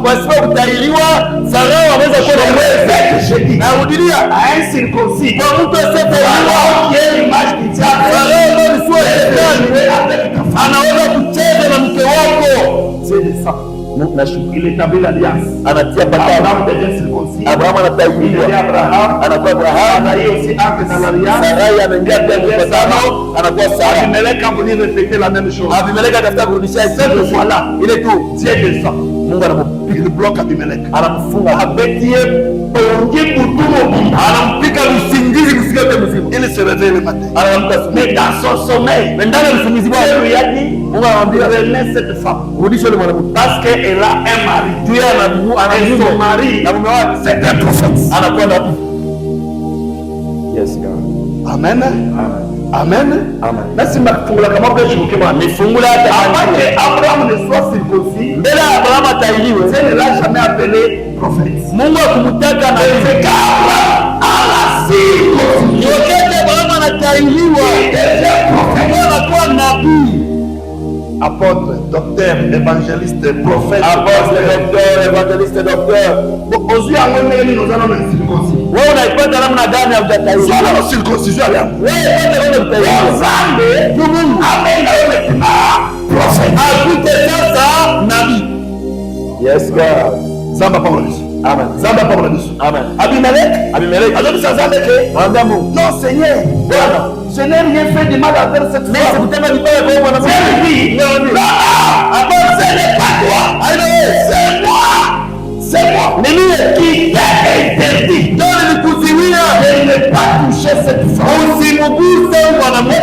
[SPEAKER 2] kwa sababu kutahiriwa Farao anaweza kuwa na uwezo. Na rudilia
[SPEAKER 1] Incirconcis.
[SPEAKER 2] kwa mtu asiyetahiriwa
[SPEAKER 1] Qui est l'image du diable.
[SPEAKER 2] Farao ndio ni sura ya shetani. Anaweza kucheza na mke wako.
[SPEAKER 1] C'est de ça. Il établit l'alliance.
[SPEAKER 2] Anatia patano.
[SPEAKER 1] Abraham devient circoncis.
[SPEAKER 2] Abraham
[SPEAKER 1] Il
[SPEAKER 2] anatahiriwa.
[SPEAKER 1] devient Abraham.
[SPEAKER 2] Anakuwa Abraham.
[SPEAKER 1] Sarai aussi entre dans l'alliance.
[SPEAKER 2] Sarai anaingia ndani ya patano, anakuwa Sara.
[SPEAKER 1] Abimelech a voulu répéter la même chose.
[SPEAKER 2] Abimeleka atafuta kurudisha
[SPEAKER 1] Cette fois-là,
[SPEAKER 2] ile tu
[SPEAKER 1] Dieu descend.
[SPEAKER 2] Mungu anamupiga,
[SPEAKER 1] Il bloque Abimelech.
[SPEAKER 2] anamfunga,
[SPEAKER 1] Abetie pongi butumo.
[SPEAKER 2] anampika usingizi usiku wote mzima.
[SPEAKER 1] Il se réveille le matin.
[SPEAKER 2] Anaamka asubuhi.
[SPEAKER 1] Mais dans son sommeil,
[SPEAKER 2] Na ndani ya usingizi
[SPEAKER 1] Dieu
[SPEAKER 2] wake
[SPEAKER 1] lui a dit,
[SPEAKER 2] Mungu anamwambia
[SPEAKER 1] remets cette femme.
[SPEAKER 2] rudisha yule mwanamke.
[SPEAKER 1] Parce qu'elle a un mari.
[SPEAKER 2] Juu yeye
[SPEAKER 1] Et son mari,
[SPEAKER 2] na mume wake
[SPEAKER 1] c'est un prophète.
[SPEAKER 2] anakuwa nabii. Yes God.
[SPEAKER 1] Amen. Amen.
[SPEAKER 2] Amen.
[SPEAKER 1] Nasi makufungula kama kwa shuke bwana.
[SPEAKER 2] Nifungula hata
[SPEAKER 1] Avant que Abraham ne soit circoncis,
[SPEAKER 2] mbele ya Abraham atahiriwe.
[SPEAKER 1] Dieu ne l'a jamais appelé prophète.
[SPEAKER 2] Mungu akumtaka na
[SPEAKER 1] C'est qu'Abraham a la circoncision.
[SPEAKER 2] yote Abraham anatahiriwa. Mungu anakuwa nabii.
[SPEAKER 1] Apôtre, docteur, évangéliste, prophète.
[SPEAKER 2] Apostle, docteur, evangeliste, docteur.
[SPEAKER 1] Aux yeux à nous allons être circoncis.
[SPEAKER 2] Wewe unaipata namna gani hujatahiriwa?
[SPEAKER 1] Soit la circoncision à l'âme.
[SPEAKER 2] Wewe pata wewe mtahiriwa.
[SPEAKER 1] Amen. Prophète.
[SPEAKER 2] Akute sasa nabii. Yes God.
[SPEAKER 1] Zamba parole.
[SPEAKER 2] Amen.
[SPEAKER 1] Zamba parole.
[SPEAKER 2] Amen.
[SPEAKER 1] Abimelech.
[SPEAKER 2] Abimeleki.
[SPEAKER 1] Alors ça Zambeke.
[SPEAKER 2] Mwambia Mungu.
[SPEAKER 1] Non Seigneur.
[SPEAKER 2] Bwana.
[SPEAKER 1] Je n'ai rien fait de mal envers cette
[SPEAKER 2] Mimi
[SPEAKER 1] femme.
[SPEAKER 2] sikutenda vibaya kwa huyu mwanamke.
[SPEAKER 1] C'est lui.
[SPEAKER 2] Non.
[SPEAKER 1] Après, ce n'est pas toi. C'est moi. C'est moi.
[SPEAKER 2] Mimi
[SPEAKER 1] Qui t'a interdit
[SPEAKER 2] ndio nilikuziwia
[SPEAKER 1] de ne pas toucher cette femme.
[SPEAKER 2] usimguse huyu mwanamke.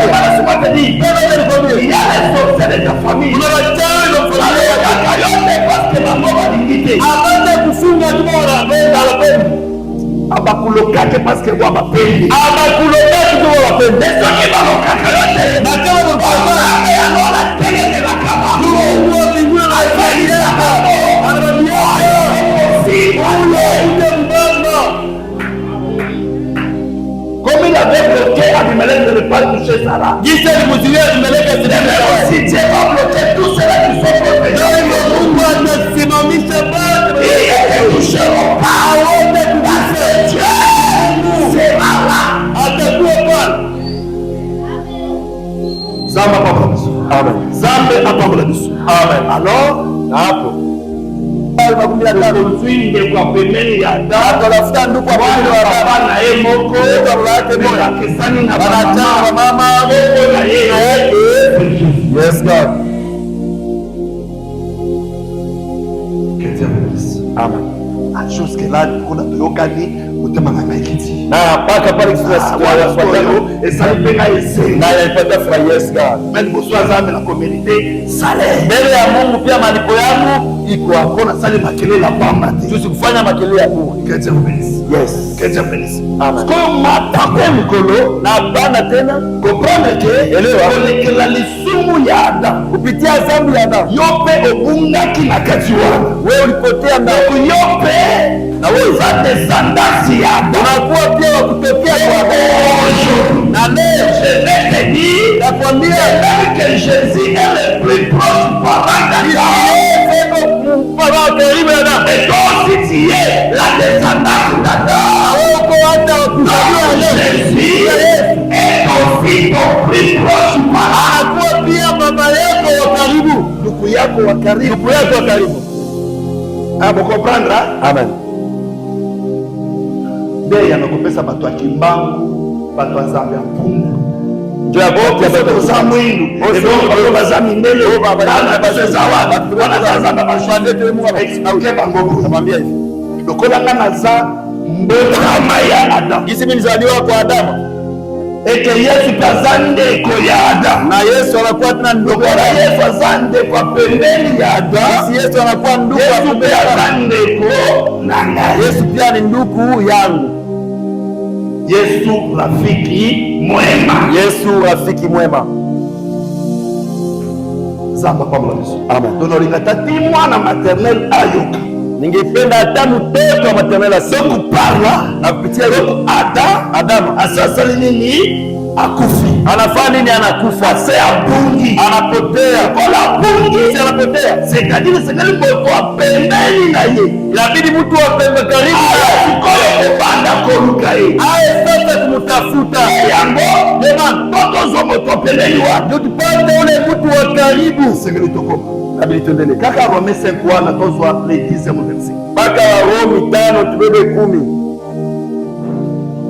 [SPEAKER 1] Il y a les sorciers de ta famille.
[SPEAKER 2] Kuna wachawi na familia yake.
[SPEAKER 1] Parce que ma mort a limité.
[SPEAKER 2] Apate kufunga tumora kwenda alapeni.
[SPEAKER 1] Abakulokake parce que moi m'appelle.
[SPEAKER 2] Abakuloka kitu wapende. Na kama mtaka
[SPEAKER 1] Alors la télé de la caméra.
[SPEAKER 2] Mungu mbinguni na angalia.
[SPEAKER 1] Comme il avait bloqué Abimelech de ne pas toucher Sarah.
[SPEAKER 2] Jinsi alimzuia Abimeleki
[SPEAKER 1] Si Dieu va bloquer tous ceux-là qui sont protégés,
[SPEAKER 2] Mungu atasimamisha bado.
[SPEAKER 1] ils ne toucheront pas. apambola biso. Amen. Nzambe apambola biso. Amen. Alors hapo tozwinde kwa pembeni ya tafuta ndugu wa baba na yeye moko akesani na mama na yeye. Yes God. Amen. Jusque là kuna toyokani utemanga maikiti na paka pale kwa esali penga ese na yapata fra. Yes God. Mimi boswa zambe na community sale mbele ya Mungu pia malipo yangu iko hakuna sale makelele la pamba tusikufanya makelele ya Mungu kaje mbelisi. Yes kaje mbelisi. Amen. Kwa matambe mkolo na bana tena comprendre que elewa kolekela lisumu ya Adam kupitia zambi ya Adam yope obungaki na kati wana wewe ulipotea na yope na wewe za descendance ya Adam unakuwa pia wa kutokea kwa Mungu na leo je dis nakwambia que Jésus est le plus proche parent d'Adam parent karibu na Adam et donc si tu es la descendance d'Adam uko hata ukuzaliwa leo Jésus est ton fils ton plus proche parent anakuwa pia baba yako wa karibu ndugu yako wa karibu. Abo comprendre? Amen. Ndio yanakupesa batu wa kimbangu, batu wa zambi ya punda. Ndio hapo ya batu za mwindu. Ndio batu wa zambi mbele, baba na batu za watu. Wana za baba shande tu Mungu au bango. Namwambia hivi. Dokola kana za mbele kama ya Adam. Hizi mimi nizaliwa kwa Adamu. Eke Yesu kazande kwa ya Adam. Na Yesu anakuwa tena ndugu wa Yesu azande kwa pembeni ya Adam. Yesu anakuwa ndugu wa pembeni azande kwa nanga. Yesu pia ni ndugu yangu. Yesu rafiki mwema. Yesu rafiki mwema. Zamba pamla Yesu. Amen. Donoringa tati mwana maternel ayoka. Ningependa hata mtoto wa maternel asiku parla na kupitia Adam asasa nini akufi. Anafanya nini? Anakufa. Sea bungi. Anapotea. Kola bungi. Sea anapotea. Sekadili mboto wa pembeni na ye. Inabidi mtu wa pembe karibu. Aye kupanda koruka ye. Aye sasa kumutafuta. Yango. Dema. Toto zo moto pembeni wa. Ndio tupate ule mtu wa karibu. Sekadili toko. Inabidi tuendelee. Kaka Rome 5 na tozwa le 10e verset. Baka Rome 5 tubebe 10.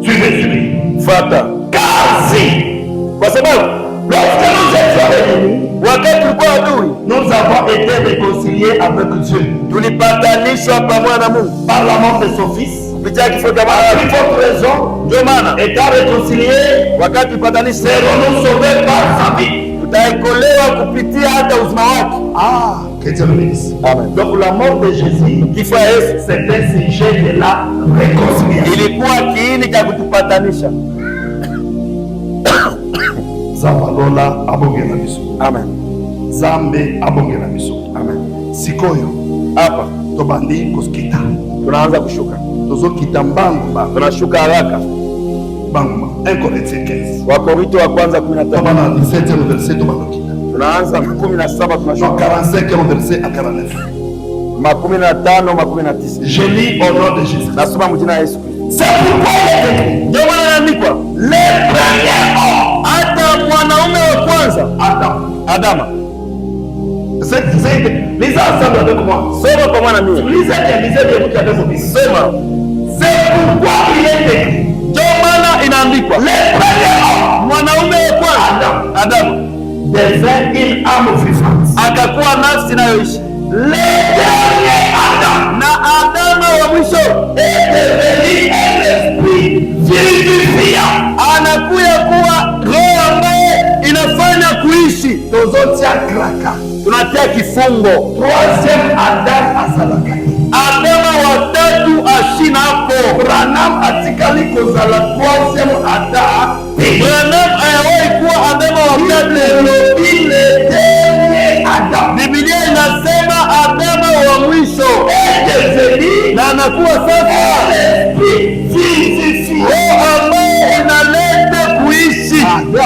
[SPEAKER 1] Suivez. Fata. Kazi. Kwa sababu wakati tulikuwa adui, nous avons été réconciliés avec Dieu. Tulipatanishwa pamoja na Mungu par la mort de son fils. Kupitia kifo cha mwana. Pour votre raison, ndio maana étant réconciliés, wakati tulipatanishwa, nous sauvés par sa vie. Tutaokolewa kupitia hata uzima wake. Que Dieu le bénisse. Amen. Donc la mort de Jésus, kifo ya Yesu, c'est un sujet de la réconciliation. Ilikuwa kiini cha kutupatanisha. Zamba lola abongela biso. Amen. Zambe abongela biso. Amen. Sikoyo hapa tobandi kusikita. Tunaanza kushuka. Tuzokita mbangu, tunashuka haraka. Bangu 1 Corinthiens 15. Wakorintho wa kwanza 15. Bana 17e verset tubandokita. Tunaanza 17 tunashuka 45e verset à 49. 15 19. Je lis au nom de Jésus. Nasoma mjina Yesu. C'est pourquoi ndio maana inaandikwa le premier homme, hata mwanaume wa kwanza Adama. Lisez ensemble avec moi. Soma pamoja na mimi. Lisez mtu atakayesoma. Sema. C'est pourquoi il est écrit. Ndio maana inaandikwa le premier homme, mwanaume wa kwanza Adama. Devint une âme vivante. Akakuwa nafsi inayoishi. Le dernier Adam, na Adama wa mwisho est devenu un esprit vivifiant. Anakuya kuwa roho ambaye inafanya kuishi. Tozotia kraka, tunatia kifungo. Troisième Adam azalaka. Adama wa tatu ashina hapo. Branham atikali kozala troisième Adam. Branham ayawahi kuwa Adama wa tatu. Ile dernier Adam. Biblia inasema Adama wa mwisho na anakuwa sasa roho ambaye inaleta kuishi. Ndio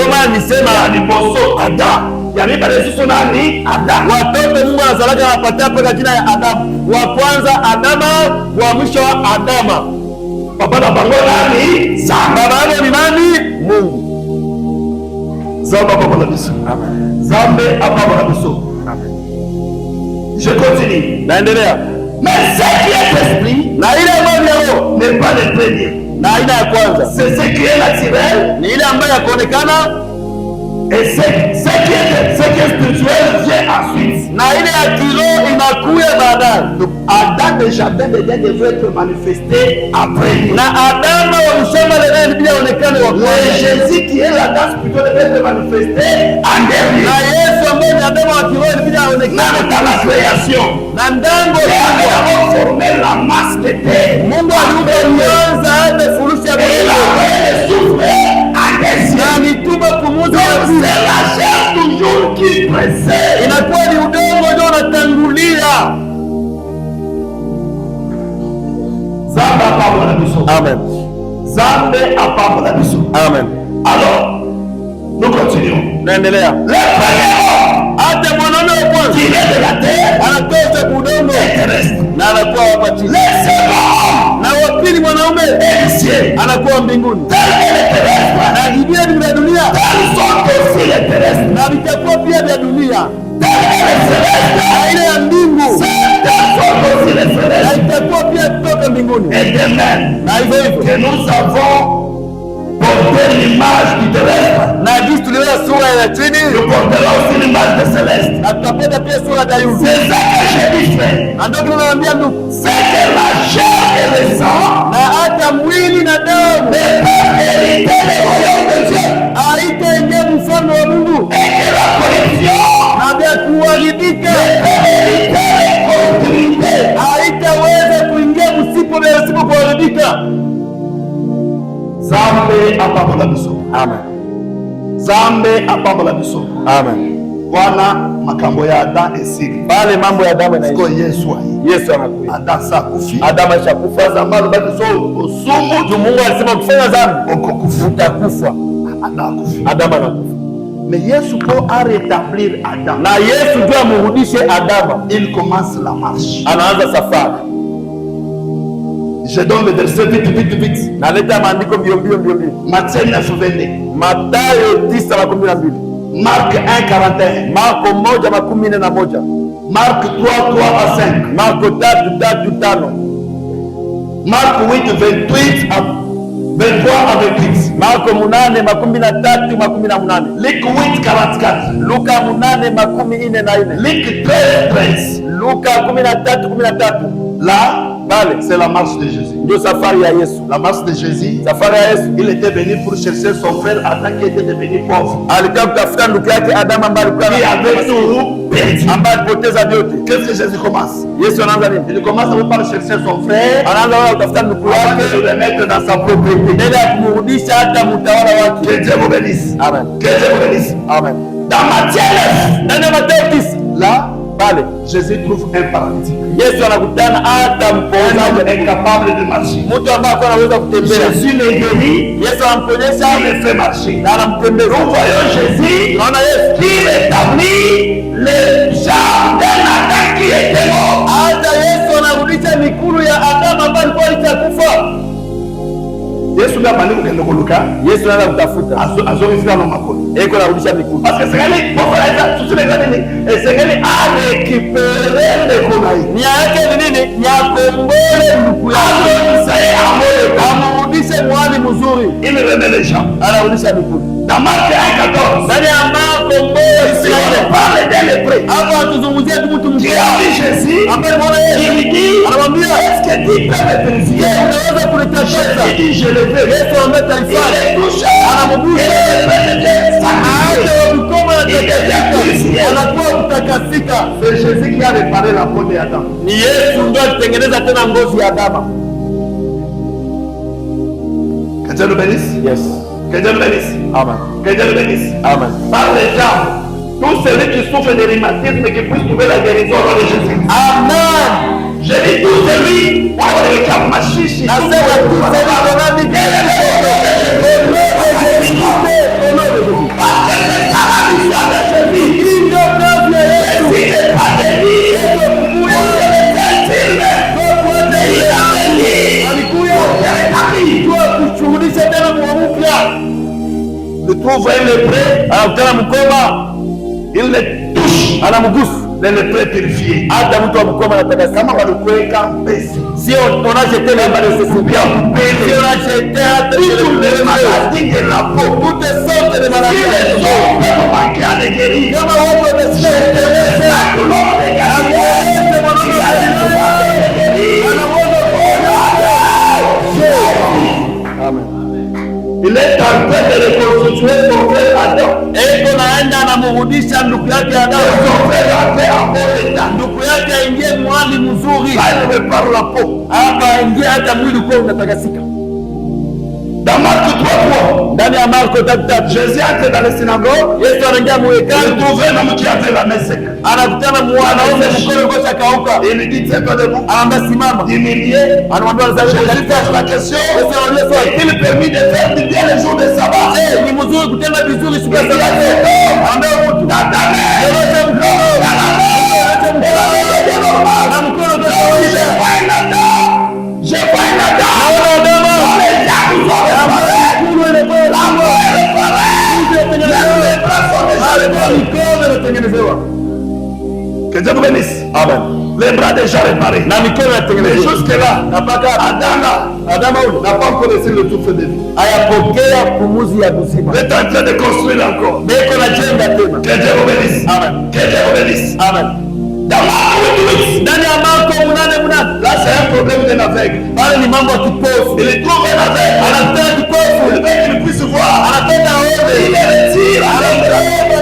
[SPEAKER 1] maana nisema watoto Mungu anazalaka anapatia mpaka jina ya Adamu. Wa kwanza Adama, wa mwisho Adama. Papa na bango nani? Nzambe.
[SPEAKER 2] Baba ni nani? Mungu.
[SPEAKER 1] Nzambe apambola biso.
[SPEAKER 2] Amen.
[SPEAKER 1] Nzambe apambola biso.
[SPEAKER 2] Amen.
[SPEAKER 1] Je continue.
[SPEAKER 2] Naendelea.
[SPEAKER 1] Mais ce qui est esprit,
[SPEAKER 2] Na ile ambayo ya roho
[SPEAKER 1] n'est pas le premier.
[SPEAKER 2] na aina ya kwanza
[SPEAKER 1] C'est ce qui est naturel.
[SPEAKER 2] ni ile ambayo yakuonekana,
[SPEAKER 1] Et ce qui est spirituel vient ensuite.
[SPEAKER 2] na ile ya kiroho inakuya baadaye.
[SPEAKER 1] Donc, Adam le jardin d'Éden devait être manifesté après lui.
[SPEAKER 2] Na Adamu wa mshamba la Edeni bila onekane wa
[SPEAKER 1] Le
[SPEAKER 2] kwanza,
[SPEAKER 1] Jésus qui est la danse plutôt devait être manifesté en dernier.
[SPEAKER 2] na Yesu ambaye ni Adamu wa kiroho bila onekane
[SPEAKER 1] Même dans la création,
[SPEAKER 2] na ndango
[SPEAKER 1] Dieu avait d'abord formé la masse de terre.
[SPEAKER 2] Mungu aliumba mwanza hata furushi ya
[SPEAKER 1] Et il a
[SPEAKER 2] Mungu
[SPEAKER 1] fait le souffle en
[SPEAKER 2] na
[SPEAKER 1] désir.
[SPEAKER 2] mituma kumuza
[SPEAKER 1] Donc
[SPEAKER 2] wa
[SPEAKER 1] c'est la chair toujours qui précède.
[SPEAKER 2] inakuwa ni udongo ndio unatangulia.
[SPEAKER 1] Nzambe apambola biso.
[SPEAKER 2] Amen.
[SPEAKER 1] Nzambe apambola biso.
[SPEAKER 2] Amen.
[SPEAKER 1] Alors, nous continuons.
[SPEAKER 2] Naendelea.
[SPEAKER 1] Le premier homme
[SPEAKER 2] Hata mwanaume wa kwanza
[SPEAKER 1] qui est de la terre
[SPEAKER 2] anatoka udongo
[SPEAKER 1] est terrestre.
[SPEAKER 2] na anakuwa hapa chini,
[SPEAKER 1] Le second homme
[SPEAKER 2] na wa pili mwanaume
[SPEAKER 1] est du ciel.
[SPEAKER 2] anakuwa mbinguni,
[SPEAKER 1] Tel est le terrestre.
[SPEAKER 2] na vingine ni vya dunia
[SPEAKER 1] Tels sont aussi les terrestres.
[SPEAKER 2] na vitakuwa pia vya dunia,
[SPEAKER 1] Tel est le céleste.
[SPEAKER 2] na ile ya mbingu
[SPEAKER 1] Tels sont aussi les
[SPEAKER 2] na
[SPEAKER 1] célestes.
[SPEAKER 2] itakuwa pia kutoka mbinguni.
[SPEAKER 1] Et de même
[SPEAKER 2] Na hivyo hivyo
[SPEAKER 1] que nous avons porté l'image du terrestre,
[SPEAKER 2] na jinsi tuliona sura ya chini,
[SPEAKER 1] nous porterons aussi l'image du céleste.
[SPEAKER 2] na tutapata pia sura ya yule.
[SPEAKER 1] C'est ça que j'ai dit, frère.
[SPEAKER 2] Na ndio tunawaambia ndugu,
[SPEAKER 1] C'est que la chair et le sang
[SPEAKER 2] na hata mwili na damu
[SPEAKER 1] ne peuvent hériter le royaume de Dieu.
[SPEAKER 2] haitaingia mfano wa Mungu,
[SPEAKER 1] Et que la corruption
[SPEAKER 2] na vya kuharibika
[SPEAKER 1] peut hériter les continuités.
[SPEAKER 2] haitaweza kuingia msipo kuharibika.
[SPEAKER 1] Nzambe apambola biso.
[SPEAKER 2] Amen.
[SPEAKER 1] Nzambe apambola biso.
[SPEAKER 2] Amen.
[SPEAKER 1] Bwana, makambo ya Adam esili.
[SPEAKER 2] Pale mambo ya Adamu na
[SPEAKER 1] Siko Yesu ayi.
[SPEAKER 2] Yesu anakuja.
[SPEAKER 1] Adam sakufi.
[SPEAKER 2] Adamu ashakufa.
[SPEAKER 1] Zamani bado so osumu
[SPEAKER 2] Mungu alisema ukifanya dhambi
[SPEAKER 1] okokufa.
[SPEAKER 2] utakufa.
[SPEAKER 1] Adam akufi.
[SPEAKER 2] Adamu anakufa.
[SPEAKER 1] Mais Yesu pour à rétablir Adam.
[SPEAKER 2] Na Yesu ndio amrudishe Adamu.
[SPEAKER 1] Il commence la marche.
[SPEAKER 2] Anaanza safari.
[SPEAKER 1] Je donne le verset vite.
[SPEAKER 2] Naleta maandiko mbio mbio.
[SPEAKER 1] Matthieu 9:22.
[SPEAKER 2] Mathayo 9:12.
[SPEAKER 1] Marc 1:41.
[SPEAKER 2] Marko 1:41.
[SPEAKER 1] Marc 3:3-5.
[SPEAKER 2] Marko 3:3-5.
[SPEAKER 1] Marc 8:28 à 23-28.
[SPEAKER 2] Marko 8:13-18.
[SPEAKER 1] Luc 8:44.
[SPEAKER 2] Luka 8:44.
[SPEAKER 1] Luc 13:13.
[SPEAKER 2] Luka 13:13.
[SPEAKER 1] Là,
[SPEAKER 2] Pale
[SPEAKER 1] c'est la marche de Jésus.
[SPEAKER 2] ndio safari ya Yesu.
[SPEAKER 1] La marche de Jésus,
[SPEAKER 2] Safari ya Yesu
[SPEAKER 1] il était venu pour chercher son frère Adam qui était devenu pauvre.
[SPEAKER 2] alikuwa kutafuta ndugu yake Adamu ambaye alikuwa
[SPEAKER 1] Qui avait tout perdu.
[SPEAKER 2] ambaye alipoteza vyote.
[SPEAKER 1] Qu'est-ce que Jésus commence?
[SPEAKER 2] Yesu anaanza nini?
[SPEAKER 1] Il commence à par chercher son frère
[SPEAKER 2] Anaanza wao kutafuta ndugu
[SPEAKER 1] avant
[SPEAKER 2] yake
[SPEAKER 1] de le remettre dans sa propriété.
[SPEAKER 2] ili ya kumrudisha hata mtawala wake.
[SPEAKER 1] Que Dieu vous bénisse.
[SPEAKER 2] Amen.
[SPEAKER 1] Que Dieu vous bénisse.
[SPEAKER 2] Amen.
[SPEAKER 1] Dans Matthieu 9,
[SPEAKER 2] Ndani ya Mathayo 9
[SPEAKER 1] là,
[SPEAKER 2] pale
[SPEAKER 1] Jésus trouve un paralytique.
[SPEAKER 2] Yesu anakutana hata
[SPEAKER 1] Un
[SPEAKER 2] mponaji,
[SPEAKER 1] homme incapable de marcher.
[SPEAKER 2] mtu ambaye alikuwa anaweza kutembea.
[SPEAKER 1] Jésus le guérit,
[SPEAKER 2] Yesu anamponyesha
[SPEAKER 1] il le fait marcher.
[SPEAKER 2] na anamtembeza.
[SPEAKER 1] Nous voyons Jésus
[SPEAKER 2] Naona Yesu
[SPEAKER 1] qui rétablit le jardin d'Adam qui était mort.
[SPEAKER 2] hata Yesu anarudisha mikulu ya Adamu ambaye alikuwa alishakufa.
[SPEAKER 1] Yesu ndiye abandi kugenda kuluka.
[SPEAKER 2] Yesu anaanza kutafuta
[SPEAKER 1] Azorifika no makolo.
[SPEAKER 2] eko anarudisha mikulu.
[SPEAKER 1] Parce que sengeli bofalaisa tusileka nini? Sengeli a récupérer le konai.
[SPEAKER 2] Nia yake ni nini? Ni akombole ndugu yake,
[SPEAKER 1] Azorifisa amole kama
[SPEAKER 2] amrudishe mwali mzuri,
[SPEAKER 1] il remet les gens.
[SPEAKER 2] anarudisha mikulu.
[SPEAKER 1] Dans Marc 1:14,
[SPEAKER 2] Ndani ya Marko 1:14
[SPEAKER 1] si on parle d'un lépreux
[SPEAKER 2] hapo atuzungumzia tu mtu
[SPEAKER 1] qui
[SPEAKER 2] mmoja
[SPEAKER 1] a vu Jésus,
[SPEAKER 2] ambaye mwana Yesu
[SPEAKER 1] il lui dit,
[SPEAKER 2] anamwambia,
[SPEAKER 1] est-ce que tu peux me purifier?
[SPEAKER 2] unaweza kunitakasa?
[SPEAKER 1] Jésus dit, je le veux.
[SPEAKER 2] Yesu ambaye
[SPEAKER 1] Il
[SPEAKER 2] taifanya
[SPEAKER 1] est touché.
[SPEAKER 2] anamgusa,
[SPEAKER 1] Et le lépreux devient sanctifié.
[SPEAKER 2] hata wakikoma anatakasika, anakuwa kutakasika.
[SPEAKER 1] C'est Jésus qui a réparé la peau d'Adam.
[SPEAKER 2] Ni Yesu ndio alitengeneza tena ngozi ya Adamu.
[SPEAKER 1] Que Dieu nous bénisse.
[SPEAKER 2] Yes.
[SPEAKER 1] Que Dieu nous bénisse.
[SPEAKER 2] Amen.
[SPEAKER 1] Que Dieu nous bénisse.
[SPEAKER 2] Amen.
[SPEAKER 1] Par les gens, tout celui qui souffre de rhumatisme qui puisse trouver la guérison au nom de Jésus.
[SPEAKER 2] Amen.
[SPEAKER 1] Je dis tout celui qui a machichi.
[SPEAKER 2] Nasema tu sasa nani
[SPEAKER 1] Alikuya il trouve un lépreux,
[SPEAKER 2] anakutana mkoma,
[SPEAKER 1] il le touche,
[SPEAKER 2] anamgusa
[SPEAKER 1] le lépreux purifié.
[SPEAKER 2] hata mtu wa mkoma anataka
[SPEAKER 1] Kama walikuweka mpesi,
[SPEAKER 2] sio onaje tena bale sisi sio onaje tena
[SPEAKER 1] toutes les maladies de la peau,
[SPEAKER 2] toutes sortes de maladies
[SPEAKER 1] les hommes peuvent manquer à les guérir.
[SPEAKER 2] kama wao wamesikia
[SPEAKER 1] il est en train de reconstituer son frère Adam.
[SPEAKER 2] eko naenda anamrudisha ndugu yake Adamu.
[SPEAKER 1] Son frère Adam en bon état.
[SPEAKER 2] Ndugu yake aingie mwali mzuri,
[SPEAKER 1] Ça il répare la peau.
[SPEAKER 2] hapa aingie hata mwili kwa unatakasika.
[SPEAKER 1] Dans Marc 3:3,
[SPEAKER 2] Ndani ya Marko 3:3
[SPEAKER 1] Jésus entre dans les synagogues.
[SPEAKER 2] Yesu anaingia
[SPEAKER 1] Il
[SPEAKER 2] mwekani,
[SPEAKER 1] trouve un homme qui avait la main sec.
[SPEAKER 2] anakutana mwanaume mkono gosha kauka,
[SPEAKER 1] Et il lui dit, tiens-toi debout.
[SPEAKER 2] anaambia simama,
[SPEAKER 1] Humilié.
[SPEAKER 2] anamwambia
[SPEAKER 1] Jésus pose la question.
[SPEAKER 2] Yesu anauliza swali,
[SPEAKER 1] Il permet de faire du bien les jours de sabbat.
[SPEAKER 2] ni mzuri kutenda vizuri siku ya
[SPEAKER 1] Il dit,
[SPEAKER 2] Sabato? Anaambia mtu
[SPEAKER 1] dans ta main.
[SPEAKER 2] yote mkono na mkono kwa kawaida.
[SPEAKER 1] Je vois un Adam.
[SPEAKER 2] Naona Adamu
[SPEAKER 1] Les diables sont réparés.
[SPEAKER 2] mkono ile kwa
[SPEAKER 1] La peau est réparée. Les bras sont déjà réparés.
[SPEAKER 2] mikono inatengenezewa.
[SPEAKER 1] Que Dieu vous bénisse.
[SPEAKER 2] Amen.
[SPEAKER 1] Les bras déjà réparés.
[SPEAKER 2] Na mikono
[SPEAKER 1] Mais
[SPEAKER 2] inatengenezewa.
[SPEAKER 1] jusque-là,
[SPEAKER 2] Na mpaka
[SPEAKER 1] Adam là,
[SPEAKER 2] Adamu ule
[SPEAKER 1] n'a pas encore reçu le souffle de vie.
[SPEAKER 2] ayapokea pumuzi ya uzima.
[SPEAKER 1] Il est en train de construire encore.
[SPEAKER 2] Beko na jenga tena.
[SPEAKER 1] Que Dieu vous bénisse.
[SPEAKER 2] Amen.
[SPEAKER 1] Que Dieu vous bénisse.
[SPEAKER 2] Amen.
[SPEAKER 1] Dans Marc 8,
[SPEAKER 2] Ndani ya Marko 8:8
[SPEAKER 1] là c'est un problème d'un aveugle.
[SPEAKER 2] pale ni mambo ya kipofu.
[SPEAKER 1] Il trouve un aveugle.
[SPEAKER 2] Anataka kipofu,
[SPEAKER 1] Il veut qu'il puisse voir.
[SPEAKER 2] anataka aone.
[SPEAKER 1] Il le retire.
[SPEAKER 2] Anabeba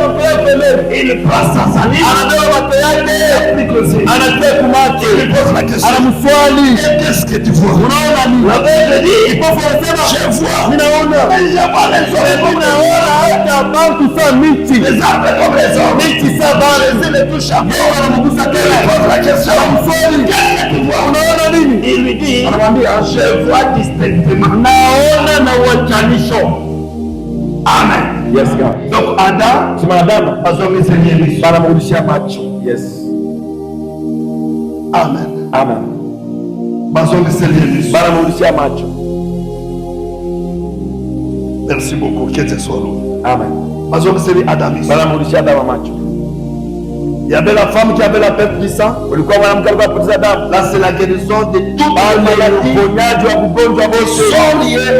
[SPEAKER 2] mkono pembeni.
[SPEAKER 1] Il prend sa salive.
[SPEAKER 2] Anabeba macho yake,
[SPEAKER 1] Applique aussi.
[SPEAKER 2] anatia kumate.
[SPEAKER 1] Il pose la question.
[SPEAKER 2] Anamswali,
[SPEAKER 1] Qu'est-ce que tu vois?
[SPEAKER 2] unaona nini?
[SPEAKER 1] L'aveugle dit,
[SPEAKER 2] Kipofu anasema,
[SPEAKER 1] je vois.
[SPEAKER 2] ninaona.
[SPEAKER 1] Mais je vois les hommes comme les hommes.
[SPEAKER 2] Ninaona hata bantu saa miti.
[SPEAKER 1] Les arbres comme les hommes.
[SPEAKER 2] Miti saa bale.
[SPEAKER 1] Il les touche à
[SPEAKER 2] Yeye anamgusa
[SPEAKER 1] Il
[SPEAKER 2] tena.
[SPEAKER 1] pose la question.
[SPEAKER 2] Anamswali,
[SPEAKER 1] Qu'est-ce que tu vois?
[SPEAKER 2] unaona nini?
[SPEAKER 1] Il lui dit,
[SPEAKER 2] Anamwambia,
[SPEAKER 1] je vois distinctement.
[SPEAKER 2] naona na uachanisho.
[SPEAKER 1] Amen.
[SPEAKER 2] Yes, God.
[SPEAKER 1] Donc Adam,
[SPEAKER 2] Sema Adamu
[SPEAKER 1] azomizelieli.
[SPEAKER 2] banamrudishia macho. Yes.
[SPEAKER 1] Amen.
[SPEAKER 2] Amen.
[SPEAKER 1] Bazomizelieli.
[SPEAKER 2] Banamrudishia macho.
[SPEAKER 1] Merci beaucoup. Que Dieu soit loué.
[SPEAKER 2] Amen.
[SPEAKER 1] Bazomizeli Adamis.
[SPEAKER 2] Banamrudishia Adamu macho.
[SPEAKER 1] Il y avait la femme qui avait la perte du sang.
[SPEAKER 2] Ulikuwa mwanamke alikuwa apoteza damu.
[SPEAKER 1] Là, c'est la guérison de toutes les
[SPEAKER 2] Bali
[SPEAKER 1] maladies
[SPEAKER 2] uponyaji wa ugonjwa
[SPEAKER 1] qui
[SPEAKER 2] wote
[SPEAKER 1] sont liés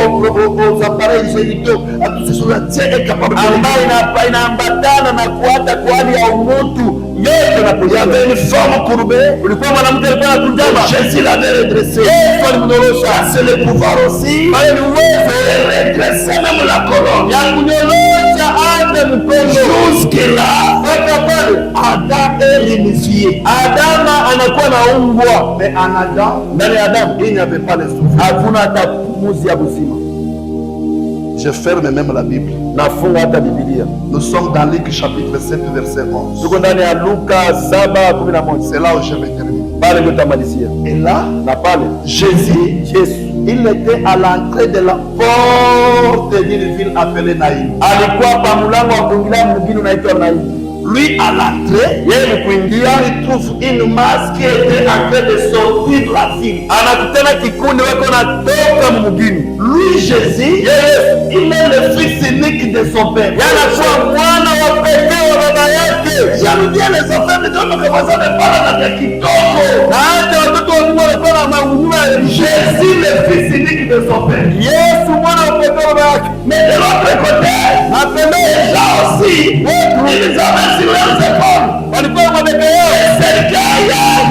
[SPEAKER 1] aux appareils génitaux, à toutes ces choses-là. Dieu est capable de
[SPEAKER 2] ambayo
[SPEAKER 1] guérir.
[SPEAKER 2] inaambatana na kuata kwa hali ya umutu yote
[SPEAKER 1] Il y
[SPEAKER 2] naponya.
[SPEAKER 1] avait une femme courbée.
[SPEAKER 2] Ulikuwa mwanamke alikuwa anakunjama.
[SPEAKER 1] Jésus l'avait redressée.
[SPEAKER 2] Yesu alimnyorosha.
[SPEAKER 1] C'est le pouvoir aussi
[SPEAKER 2] Bali ni uwezo
[SPEAKER 1] de redresser même la colonne.
[SPEAKER 2] ya kunyorosha hata mkono.
[SPEAKER 1] Jusque-là,
[SPEAKER 2] Mpaka pale
[SPEAKER 1] Adam est limifié.
[SPEAKER 2] Adama anakuwa naungwa.
[SPEAKER 1] Mais en Adam,
[SPEAKER 2] Ndani ya Adamu
[SPEAKER 1] il n'y avait pas le souffle.
[SPEAKER 2] hakuna hata pumuzi ya uzima.
[SPEAKER 1] Je ferme même la Bible.
[SPEAKER 2] Nafunga hata Biblia.
[SPEAKER 1] Nous sommes dans Luc chapitre 7, verset 11.
[SPEAKER 2] Tuko ndani ya Luka 7:11.
[SPEAKER 1] C'est là où je vais terminer.
[SPEAKER 2] Pale ndio tamalizia.
[SPEAKER 1] Et là,
[SPEAKER 2] Na pale
[SPEAKER 1] Jésus, il était à l'entrée de la porte d'une ville appelée Naïm.
[SPEAKER 2] alikuwa pa mlango wa kuingilia mjini unaitwa Naini.
[SPEAKER 1] Lui, à l'entrée,
[SPEAKER 2] Yeye ni kuingia,
[SPEAKER 1] il trouve une masse qui était en train de sortir de la ville.
[SPEAKER 2] anakutana kikundi wako natoka mjini.
[SPEAKER 1] Lui, Jésus, il est le fils unique de son père.
[SPEAKER 2] Yeye anakuwa mwana wa pekee wa baba yake.
[SPEAKER 1] J'aime bien les enfants de Dieu, mais commencent à parler dans des kitoko.
[SPEAKER 2] Na hata watoto wa Mungu wanakuwa na maunyuma ya
[SPEAKER 1] Jésus, le fils unique de son père.
[SPEAKER 2] Yesu mwana wa pekee wa baba yake.
[SPEAKER 1] Mais de l'autre côté,
[SPEAKER 2] Na pembeni
[SPEAKER 1] là aussi, ils avaient sur leurs épaules
[SPEAKER 2] walikuwa mabega yao
[SPEAKER 1] cercueil,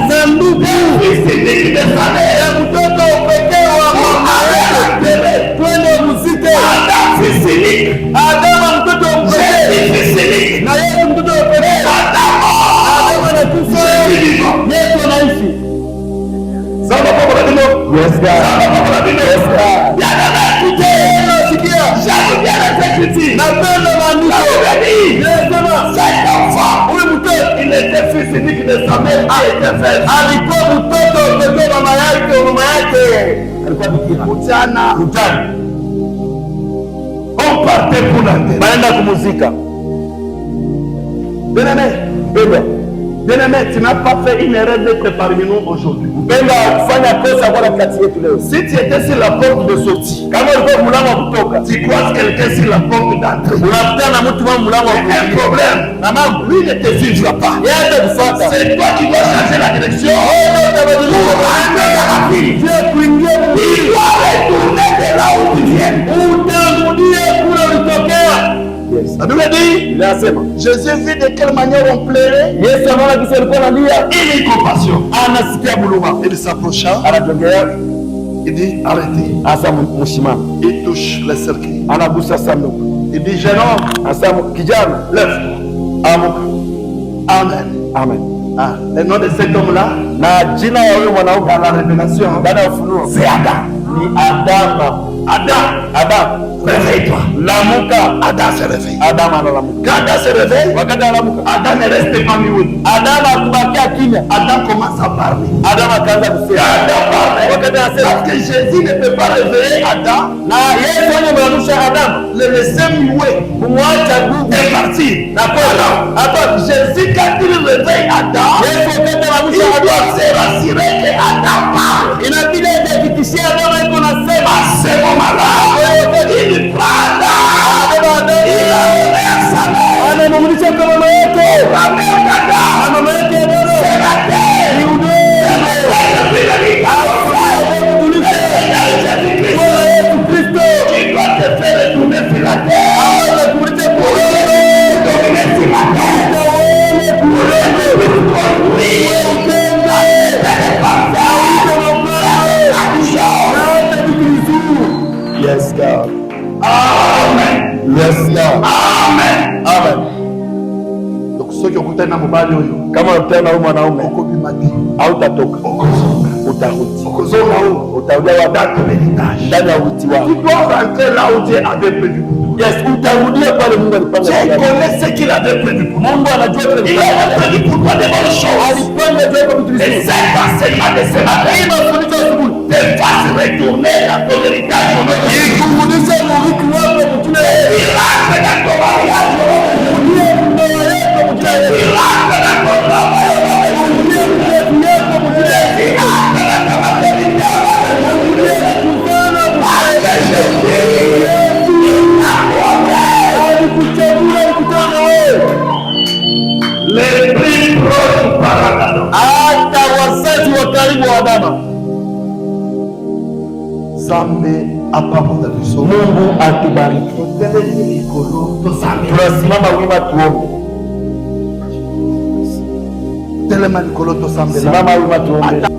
[SPEAKER 2] sanduku
[SPEAKER 1] fils unique de sa mère.
[SPEAKER 2] ya mtoto wa pekee wa mama yake. Twende muzike.
[SPEAKER 1] Adam, fils unique.
[SPEAKER 2] Adama mtoto wa pekee
[SPEAKER 1] Jésus, fils unique.
[SPEAKER 2] na Yesu mtoto wa pekee.
[SPEAKER 1] Adam,
[SPEAKER 2] Adama anakufa, Yesu anaishi.
[SPEAKER 1] Samba kwa la bino.
[SPEAKER 2] Yes, God.
[SPEAKER 1] Samba kwa la bino.
[SPEAKER 2] Yes, God.
[SPEAKER 1] Yana na écouté.
[SPEAKER 2] Nasikia.
[SPEAKER 1] J'aime bien les Écritures.
[SPEAKER 2] Napenda maandiko.
[SPEAKER 1] La Bible dit,
[SPEAKER 2] Inasema
[SPEAKER 1] cet enfant,
[SPEAKER 2] huyu mtoto
[SPEAKER 1] il était fils unique de sa mère qui était veuve.
[SPEAKER 2] alikuwa mtoto wa pekee wa mama yake, mama yake alikuwa bikira.
[SPEAKER 1] Mchana,
[SPEAKER 2] Mtani.
[SPEAKER 1] on partait pour la terre.
[SPEAKER 2] Baenda kumuzika.
[SPEAKER 1] Bien-aimé,
[SPEAKER 2] Beba.
[SPEAKER 1] Bien-aimé, tu n'as pas fait une erreur d'être parmi nous aujourd'hui. Si tu étais sur la porte de sortie, tu croises quelqu'un sur la porte d'entrée. Un problème, lui ne te suivra pas. C'est toi qui dois changer la direction. Il doit retourner de là où tu viens. La Bible dit, Jésus vit de quelle manière on plairait. Il eut compassion. Il s'approcha. Il dit, arrêtez. Il touche le cercueil. Il dit, jeune homme, lève-toi. Amen. Amen. Ah, le nom de cet homme-là, dans la révélation, c'est Adam. Adam, réveille-toi. Adam se réveille. Quand Adam se réveille, Adam ne reste pas muet. Adam commence à parler. Adam parlait. Parce que Jésus ne peut pas réveiller Adam. Le laisser muet. Et partir. Alors, Jésus, quand il réveille Adam, il doit se rassurer que Adam parle. À ce moment-là, il prend Adam. Il enlève sa mère. La mère d'Adam, c'est la terre. Tu dois te faire retourner sur la terre. Pour dominer sur la terre. Yes, God. Amen. Yes, God. Amen. Amen. Donc ceux qui ont écouté na mobali oyo, kama unataka na mwanaume ukobimati au utatoka utarudi ukozona huko utarudia wadatu meditage ndani ya uti wako. Tu dois rentrer là où Dieu avait prévu pour toi. Yes, utarudia pale Mungu alipanga. Tu connais ce qu'il avait prévu pour toi. Mungu anajua kile il avait prévu pour toi de bonnes choses. Alipanga Dieu kwa vitu vizuri. Et cet enseignement de ce matin, il m'a fourni ton secours. Te fasse retourner dans ton héritage. Il commandait mon ritu wako mtule. Il rentre dans ton mariage. Il rentre dans ton travail. Les plus proches paradis. Hata wazazi wa karibu wa Adama. Zambe apamoja viso. Mungu atubariki. Tunasimama wima tuombe. Telema nikolo to sambe. Simama wima tuombe.